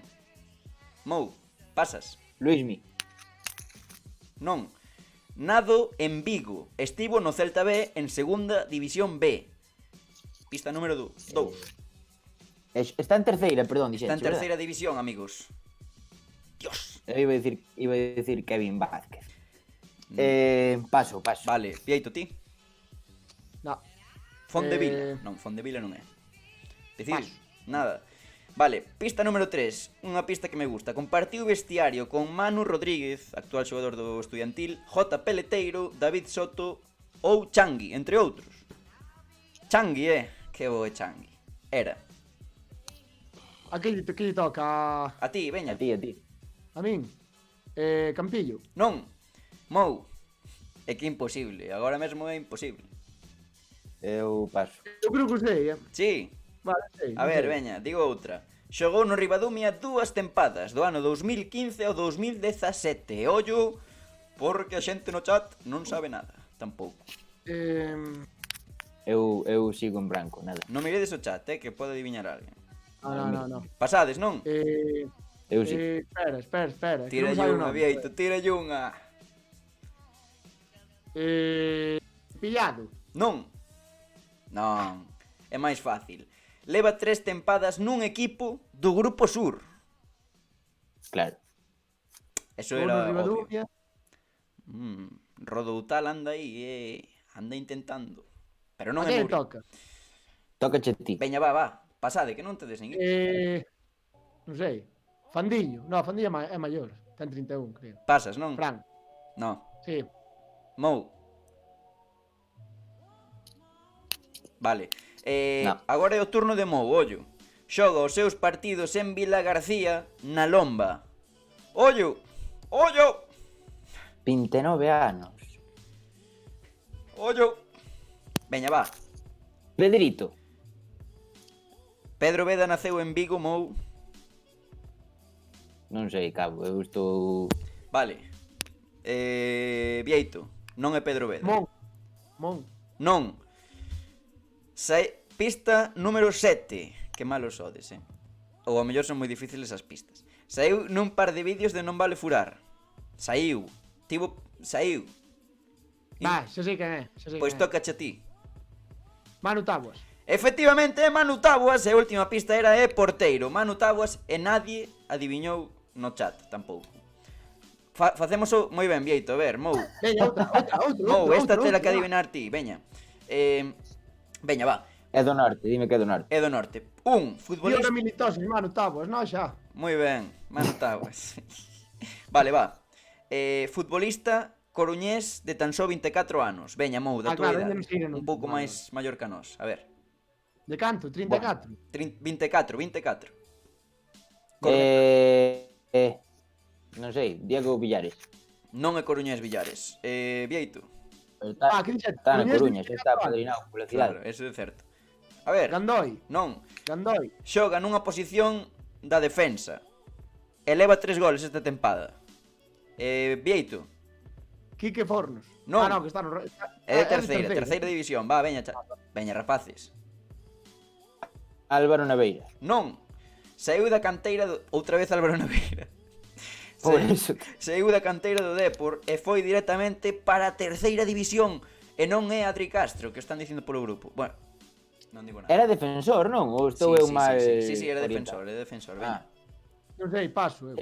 Mou. Pasas. Luismi. Non. Nado en Vigo. Estivo no Celta B en segunda división B. Pista número 2. Está en terceira, perdón, dixete, Está en terceira división, amigos. Dios. Eu iba a decir Kevin Vázquez. Paso. Vale, Vieito, ti? No. Fondevila. Non, Fondevila non é. Decides? Nada. Vale, pista número 3. Unha pista que me gusta. Compartiu vestiario con Manu Rodríguez, actual xogador do Estudiantil, J. Peleteiro, David Soto ou Changui, entre outros. Changui, que bo é Changui. Era. A que lle toca? A ti, veña. A ti. A min? Campillo. Non. Mou. É que é imposible. Agora mesmo é imposible. Eu paso. Eu creo que sei, Sí. Vale, sei. A ver, veña, digo outra. Xogou no Ribadumia 2 tempadas do ano 2015 ao 2017. Ollo, porque a xente no chat non sabe nada, tampouco. Eu sigo en branco, nada. Non miredes o chat, que pode adiviñar alguén. No. Pasades, non? Eu sí. Espera. que Tira non sabe o unha, nome. Vieito, tira unha. Pillado. Non. Non. É máis fácil. Leva 3 tempadas nun equipo do Grupo Sur. Claro. Eso Gol era no obvio. Ribadumia. Rodoutal anda aí, anda intentando. Pero non A é quen Muri. toca? Tócache ti. Veña, va. Pasade, que non tedes ninguén. Non sei. Fandiño. No, Fandiño é maior. Ten 31, creo. Pasas, non? Fran. No. Sí. Mou. Vale. No. Agora é o turno de Mou, ollo. Xoga os seus partidos en Vila García na Lomba. Ollo. 29 anos. Ollo. Veña, va. Pedrito. Pedro Veda naceu en Vigo, Mou. Non sei, cabo, eu estou... Vale. Vieito. Non é Pedro Veda. Mon. Non. Pista número 7. Que malos sodes, Ou ao mellor son moi difíciles as pistas. Saiu nun par de vídeos de Non Vale Furar. Saiu. Va, xa sei quen é. Pois tócache a ti. Manu Tabuas. Efectivamente, é Manu Tabuas. E a última pista era porteiro. Manu Tabuas e nadie adiviñou no chat, tampouco. Facemos moi ben, Vieito, a ver, Mou. Veña, outra. Mou, esta tela que adivinar ti, veña. Veña, va. É do norte, dime que é do norte. É do norte. Un Diona futbolista... Militosis, Manu Tabuas, no xa. Moi ben, Manu Tabuas. Vale, va. Futbolista coruñés de tan só 24 anos. Veña, Mou, da tua Claro, idade. ainda non sei, non. Un pouco Vale, máis maior que a nós. A ver. De canto? 34? 24. Non sei, Diego Villares. Non é coruñés Villares. Vieito. Está, Que dixete? está na Coruñés Coruña, xa está 24 anos. padrinado pola cidade. Claro, eso é certo. A ver, Gandoi. non. Gandoi. Xoga nunha posición da defensa. E leva 3 goles esta tempada. Vieito. Quique Fornos. Non. Ah, no, que está no... É de terceira división. Va, veña, veña, rapaces. Álvaro Naveira. Non. Saiu da canteira do... Outra vez Álvaro Naveira. Por eso. Saiu da canteira do Depor e foi directamente para a terceira división. E non é Adri Castro, que están dicindo polo grupo. Bueno, non digo nada. Era defensor, non? Ou estou eu mal... Sí, era orientado? defensor, veña. Non sei, paso.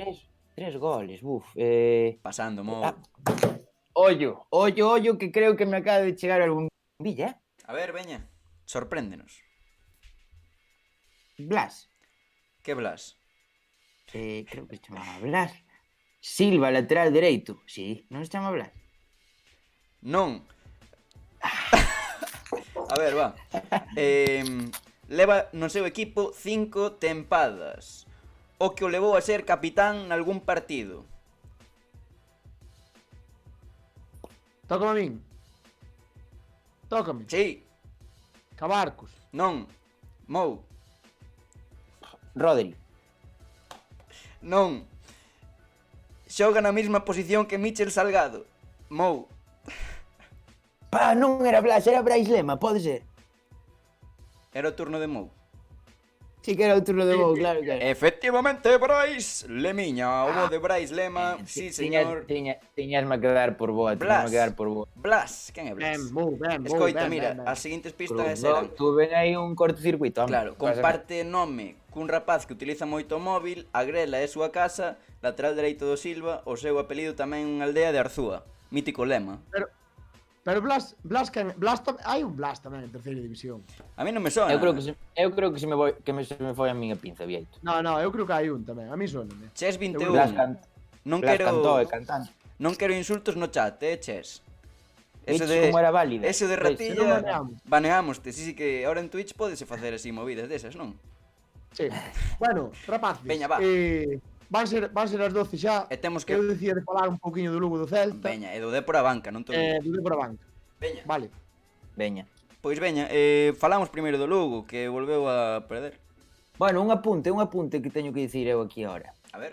Tres goles, buf. Pasando, Mo. Ollo, que creo que me acaba de chegar algún villa, A ver, veña, sorpréndenos. Blas. Que Blas? Creo que se chamaba Blas. Silva, lateral dereito. Sí, non se chama Blas. Non. A ver, va. Leva no seu equipo 5 tempadas. O que o levou a ser capitán nalgún partido. Tócame a min. Tócame. Sí, Cabarcos. non. Mou, Rodri. non. xoga na mesma posición que Michel Salgado. Mou. Pa, non era Blas, era Brais Lema, pode ser. Era o turno de Mou. Sí que era o turno de Mou, claro que era. Efectivamente, Brais Lemiña, o bo de Brais Lema, sí, señor. Tiñasme que dar por boa, tiñasme que dar por boa. Blas, quen é Ben, Blas? moi ben, moi Escoita, ben, mira, ben, ben. as seguintes pistas eran... Tu ven aí un cortocircuito, home. Claro, comparte nome cun rapaz que utiliza moito o móvil, a grela é a súa casa, lateral dereito do Silva, o seu apelido tamén unha aldea de Arzúa. Mítico lema. Pero hai un Blas tamén en terceira división. A mí non me sona. Eu creo que se me foi a miña pinza, Vieito. No, eu creo que hai un tamén, a mí soname. Ches 21. Blas Non Blas quero cantou e cantante. non quero insultos no chat, Ches. Viches como era válida. Eso de non ratilla, baneamos. baneámoste. Sí, que ahora en Twitch podese facer así movidas desas, non? Sí. Bueno, rapaces. Veña, va. Van ser as 12 xa. E temos que... Eu dicía de falar un pouquiño do Lugo do Celta. Veña, e do de por a banca, non te Do por a banca. Veña. Vale. Veña. Pois veña, falamos primeiro do Lugo, que volveu a perder. Bueno, un apunte que teño que dicir eu aquí agora. A ver.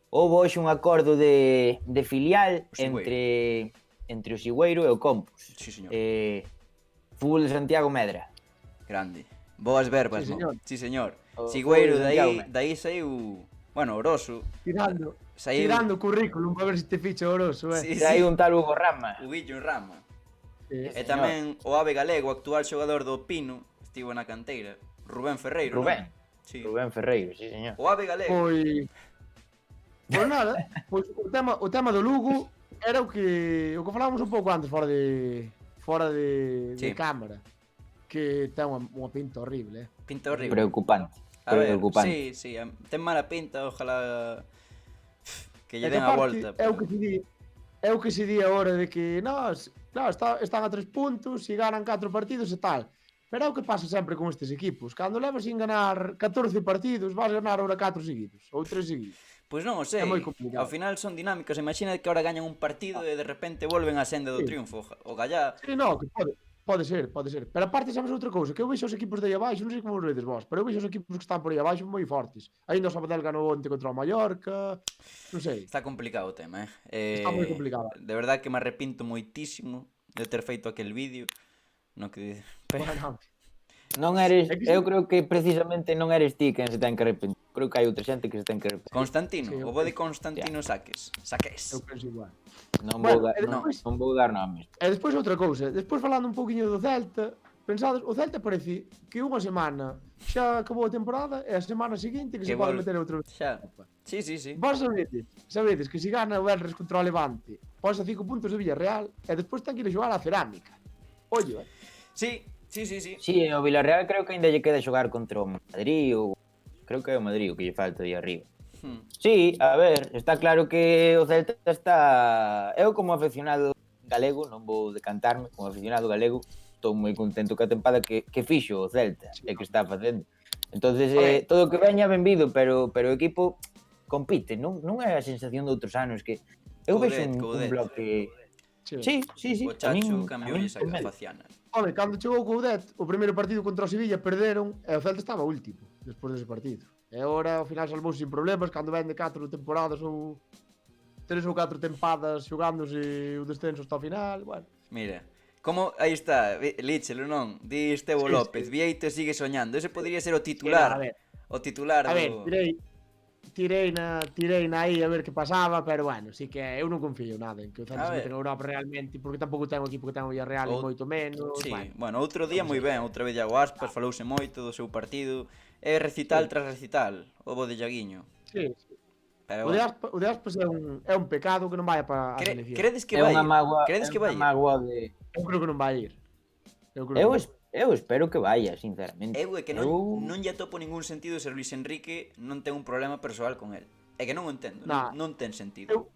Houve hoxe un acordo de filial O Sigüeiro. entre o Sigüeiro e o Compos. Sí, señor. Fútbol de Santiago Medra. Grande. Boas verbas, Sí, non? señor. Sí, señor. O Sigüeiro, fútbol de Santiago, daí saiu... Bueno, Oroso. Tirando o currículum para ver se te ficha Oroso, Sí, E hai un tal Hugo Rama. O Guillo Rama. Sí. E tamén o Ave Galego, actual xogador do Pino, estivo na canteira. Rubén Ferreiro, Rubén. non? Sí. Rubén Ferreiro, sí, señor. O Ave Galego. Pois nada, pois o tema do Lugo era o que falábamos un pouco antes fora de Sí. cámara, que ten unha pinta horrible, Pinta horrible. Preocupante. A ver, Preocupante. sí, ten mala pinta, ojalá que lle E den a aparte, volta. É o que se di agora de que claro, están a 3 puntos e ganan 4 partidos e tal. Pero é o que pasa sempre con estes equipos. Cando levas sin ganar 14 partidos, vas ganar ahora 4 seguidos ou 3 seguidos. Pois non o sei, É moi complicado. ao final son dinámicas. Imagina que ahora gañan un partido e de repente volven a senda do Sí. triunfo. O Gallá, Sí, no, que pode ser. Pero aparte, sabes outra cousa, que eu vexo os equipos de aí abaixo, non sei como os vedes vos, pero eu vexo os equipos que están por aí abaixo moi fortes. Ainda o Sabadell ganou onte contra o Mallorca, non sei. está complicado o tema, eh? Está moi complicado. De verdad que me arrepinto moitísimo de ter feito aquel vídeo. No que... Bueno, Non eres, É que eu creo que precisamente non eres ti quen se ten que arrepentir. Creo que hai outra xente que se ten que arrepentir. Constantino, Sí, o bo de Constantino Saques. eu penso igual. Non Bueno, vou, e non, despois- non vou dar nomes. E despois outra cousa, despois falando un pouquiño do Celta, pensados, o Celta parece que unha semana xa acabou a temporada e a semana seguinte que se pode meter outro. Xa. Sí. Vos sabedes que se gana o Elres contra o Levante, pos a 5 puntos do Villarreal e despois ten que ir a xogar a Cerámica. Ollo, Sí. Sí, o Villarreal creo que ainda lle queda xogar contra o Madrid ou creo que é o Madrid o que lle falta aí arriba. Sí, a ver, está claro que o Celta está... Eu como aficionado galego, non vou decantarme, como aficionado galego, estou moi contento ca tempada que fixo o Celta e que está facendo. Entonces, todo o que veña benvido, pero o equipo compite, non é a sensación de outros anos que... Eu vexo un bloque... Sí. O Chacho cambioulle a convence. faciana. Home, cando chegou o Coudet, o primeiro partido contra o Sevilla perderon e o Celta estaba último despois dese partido. E agora ao final salvouse sin problemas cando ven de 4 temporadas ou 3 ou 4 tempadas xogándose o descenso hasta o final, bueno. Mira, como aí está, líchelo non? Di Estevo Sí, López, sí. Vieito sigue soñando. Ese podría ser o titular. A ver, O titular a ver, do... tirei na aí a ver que pasaba, pero bueno, sí que eu non confío nada en que o A Celta se ver. mete en Europa realmente, porque tampouco ten un equipo que ten o Villarreal e Ou- moito menos, Sí, bueno. bueno, outro día moi ben, outra vez Iago Aspas, falouse moito do seu partido. É recital Sí. tras recital, o bo de Iaguiño. Sí. Pero O de bueno. Aspas, é un pecado que non vaya para a selección. Credes que É vai? unha mágoa, Credes que vai? de... Eu creo que non vai ir. Eu espero que vaya, sinceramente. Eu é que non lle atopo ningún sentido ser Luis Enrique non ten un problema persoal con el. É que non o entendo, Nah. non ten sentido.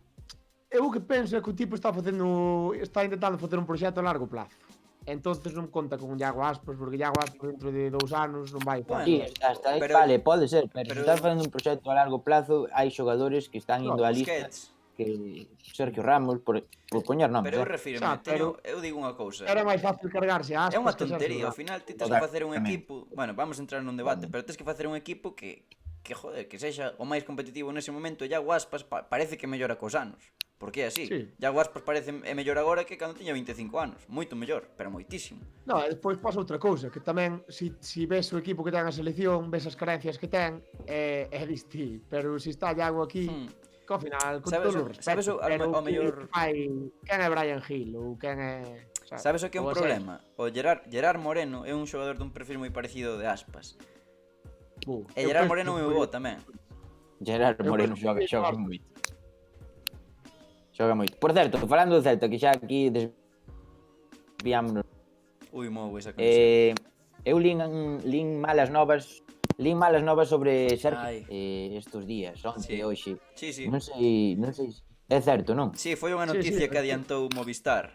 Eu o que penso é que o tipo está intentando facer un proxecto a largo plazo. Entonces non conta con Iago Aspas, porque Iago Aspas dentro de 2 anos non vai Bueno, Sí, hasta aí, pero- vale, pode ser, pero pero- se estás facendo un proxecto a largo plazo, hai xogadores que están indo á lista, Busquets. que Sergio Ramos, por poñer nomes, Pero eu refírome, Xa, pero- eu digo unha cousa. Era máis fácil cargarse a Aspas. É unha que a Sergio tontería, ao Ramos. final ti tens que Total, facer un tamén. equipo, bueno, vamos a entrar nun debate, pero tens que facer un equipo que que joder, que sexa o máis competitivo nese momento. E Iago Aspas parece que mellora cos anos. Porque é así. Sí. Iago Aspas parece é mellor agora que cando tiña 25 anos. Moito mellor, pero moitísimo. No, e despois pasa outra cousa, que tamén, si ves o equipo que ten a selección, ves as carencias que ten, distinto. Pero si está Iago aquí, que ao final, con Sabes todo o o- respeto, sabes o- pero ao mellor- quen é Brian Hill ou quen é... Sabes o que é un Ou problema? O Gerard Moreno é un xogador dun perfil moi parecido ao de Aspas. E Gerard Moreno é moi bo tamén. Gerard Eu Moreno penso que xoga xoga. moito. Xoga moito. Por certo, falando do Celta, que xa aquí desviámonos. Ui, mou esa conexión. Eu lin malas novas sobre Sergio estos días, onte, Sí. hoxe. Sí, sí. Non sei, é certo, non? Sí, foi unha Sí, noticia sí, que adiantou Movistar.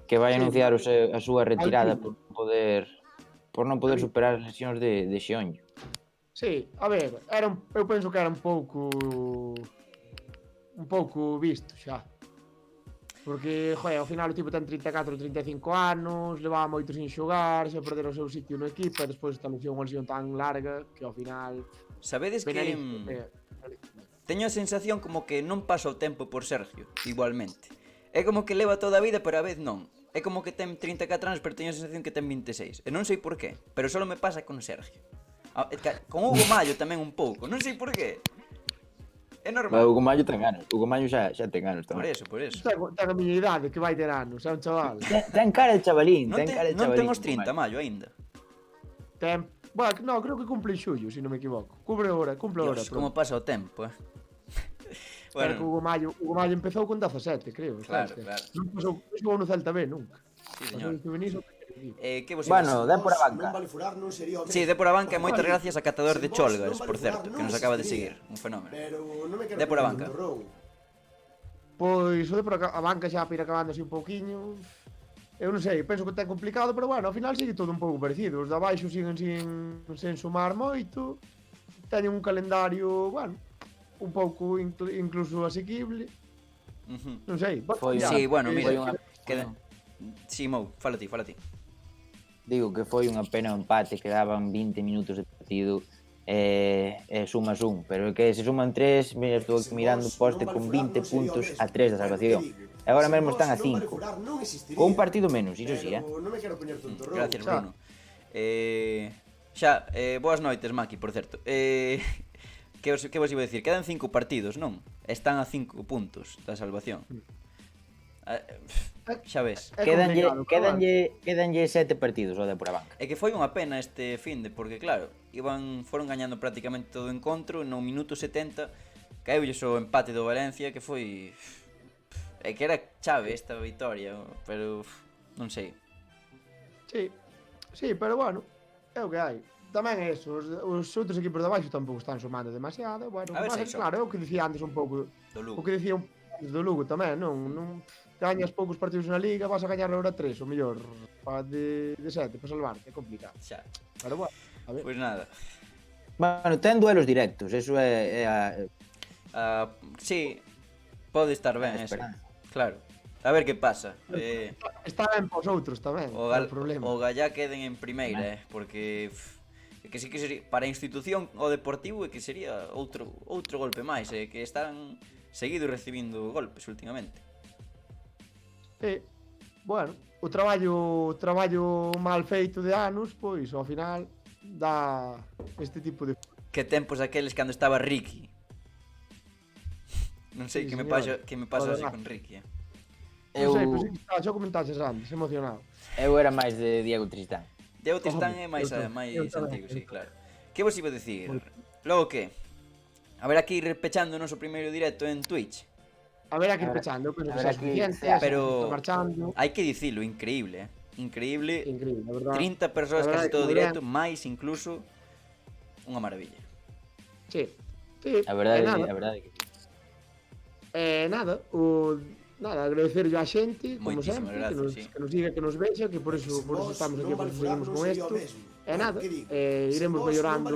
Que vai Sí, anunciar a súa retirada Altísimo. por non poder superar as lesións de Xeonllo. Sí, a ver, eu penso que era un pouco visto xa. Porque, joder, ao final o tipo ten 34 ou 35 anos, levaba moito sin xogar, xa perder o seu sitio no equipo, e despois esta unha lesión tan larga que ao final... Sabedes que teño a sensación como que non pasa o tempo por Sergio, igualmente. É como que leva toda a vida, pero a vez non. É como que ten 34 anos, pero teño a sensación que ten 26. E non sei por qué, pero só me pasa con Sergio. Con Hugo Mallo tamén un pouco, non sei por qué. É normal. Hugo Mallo ten anos, Hugo Mallo xa ten anos Por tamén. eso, por eso. Ten a miña idade, que vai ter anos, é un chaval. Ten cara de chavalín, Non ten cara de ten chavalín. os 30, Hugo Mallo. Mallo, aínda. Bueno, no, creo que cumple en xullo, se non me equivoco. Cumple ahora. Dios, como pasa o tempo, Bueno, que Bueno, Hugo Mallo empezou con 17, creo. Claro, sabes? claro. Non xogou no Celta B nunca. sí, señor. Que vos Bueno, dá por a banca. Non vale furar, non sería o Sí, mesmo. de por a banca e moitas gracias a Catador de Sen vos, Cholgas, non vale por certo, furar, que non nos acaba de existiría. seguir, un fenómeno. Pero non me quero De por a poñer banca. un turrón. Pois o de por a banca xa para ir acabando así un pouquiño. Eu non sei, penso que ten complicado, pero bueno, ao final sigue todo un pouco parecido. Os de abaixo siguen sen sumar moito. Teñen un calendario, bueno, un pouco incluso asequible. Ujú. Non sei. Foi ya, Sí, bueno, mira, foi unha queda... Sí, Mou, fala ti. Digo que foi unha pena o empate, quedaban 20 minutos de partido e sumas un, pero é que se suman 3, mira, estou aquí mirando o poste con 20 puntos a 3 da salvación. E agora mesmo están a 5. Con un partido menos, iso sí, Non me quero poñer un turrón. Gracias, Xa. Bruno. Xa, boas noites, Maki, por certo. Que vos iba a dicir? Quedan 5 partidos, non? Están a 5 puntos da salvación. Xa ves. É complicado, pero bueno. Quedanlle 7 partidos ao de por a banca. É que foi unha pena este finde, porque claro, foron gañando prácticamente todo o encontro, no minuto 70 caeulles o empate do Valencia, que foi... É que era chave esta vitoria, pero non sei. Sí, pero bueno, é o que hai. Tamén é eso, os outros equipos de abaixo tampouco están sumando demasiado. Bueno, A ver pasa, se claro, é o que dicía antes un pouco. Do Lugo. O que dicía un pouco do Lugo tamén, non gañas poucos partidos na Liga, vas a gañar agora 3, o mellor, de 7, para salvarte, é complicado. Xa. Pero bueno, a ver. Pois nada. Bueno, ten duelos directos, eso é a Sí, pode estar ben eso. esperanza. Claro. A ver que pasa. Está ben pos outros tamén, O problema. Gallá queden en primeira, porque é que sí que sería para a institución o deportivo é que sería outro golpe máis, que están seguido recibindo golpes últimamente. Bueno, o traballo mal feito de anos, pois ao final dá este tipo de... Que tempos aqueles cando estaba Ricky. Non sei Sí, que me señor. pasa así Joder, con Ricky. Non sei, pois xa comentaches antes, emocionado. Eu era máis de Diego Tristán. Diego Tristán é eu máis tamén. antigo, sí, claro. Que vos iba a dicir? Logo que? Haberá que ir pechando o noso primeiro directo en Twitch. A ver, aquí pechando, eu penso que habrá xa é que ir, suficiente, xa, pero- está marchando. Hai que dicilo, increíble, Increíble. Increíble, a verdad. 30 persoas La verdad casi que todo moi directo, ben. máis incluso unha maravilla. Sí. A verdade, nada, a verdade que nada, agradecerlle á xente, como Moitísimas sempre, gracias, sí. que nos diga, que nos vexa, que por eso estamos aquí, por eso seguimos con isto. E nada, iremos mellorando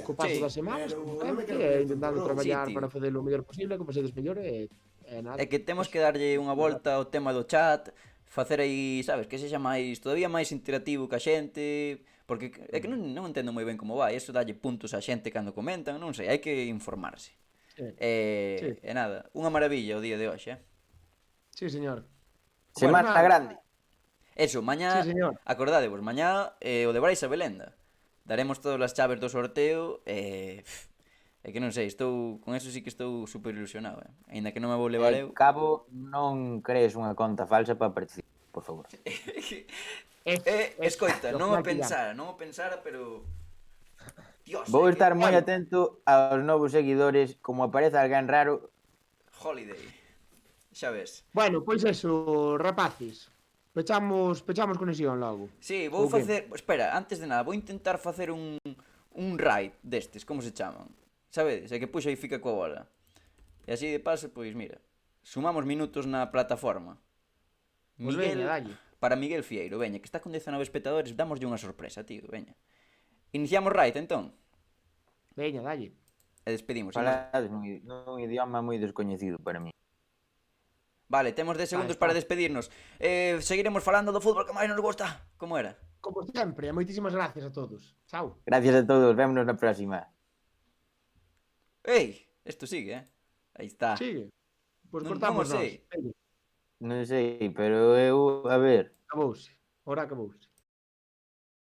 co paso Sí. das semanas, como Pero non me sempre, quero e intentando traballar Sí, tío. para facelo o mellor posible, como sedes mellor, e nada. É que temos que darlle unha volta ao tema do chat, facer aí, sabes, que sexa máis, todavía máis interactivo ca xente, Porque é que non entendo moi ben como vai. Eso dalle puntos á xente cando comentan, non sei, hai que informarse. Sí. E nada, unha maravilla o día de hoxe, Sí, señor. Semana nada. grande. Eso, mañá, Sí, señor. acordadevos, mañá o de Brais a Belenda. Daremos todas as chaves do sorteo é que non sei, con eso sí que estou super ilusionado, Aínda que non me vou levar eu. Cabo, non crees unha conta falsa para participar, por favor. Escoita, Exacto, non o mal pensara, pero Dios, Vou estar moi bueno. atento aos novos seguidores, como aparece alguén raro. Holiday. Xa ves. Bueno, pois eso, rapaces. Pechamos conexión logo. Sí, vou Ou que? facer, espera, antes de nada, vou intentar facer un raid destes, como se chaman? Sabedes? É que puxo aí fica coa bola. E así de paso, pois mira, sumamos minutos na plataforma. Pois veña, dalle. Para Miguel Fieiro, veña, que está con 19 espectadores, damoslle unha sorpresa, tío, veña. Iniciamos raid, entón, Veña, dalle. e despedimos. Falades nun idioma moi descoñecido para mí. Vale, temos 10 segundos para despedirnos. Seguiremos falando do fútbol que máis nos gusta. Como era? Como sempre, e moitísimas gracias a todos. Chao. Gracias a todos, vémonos na próxima. Ei, isto sigue, Aí está. Sigue. Pois Non cortamos o sei. nós. Veña, Non sei, pero eu, a ver, acabouse. Ora acabouse.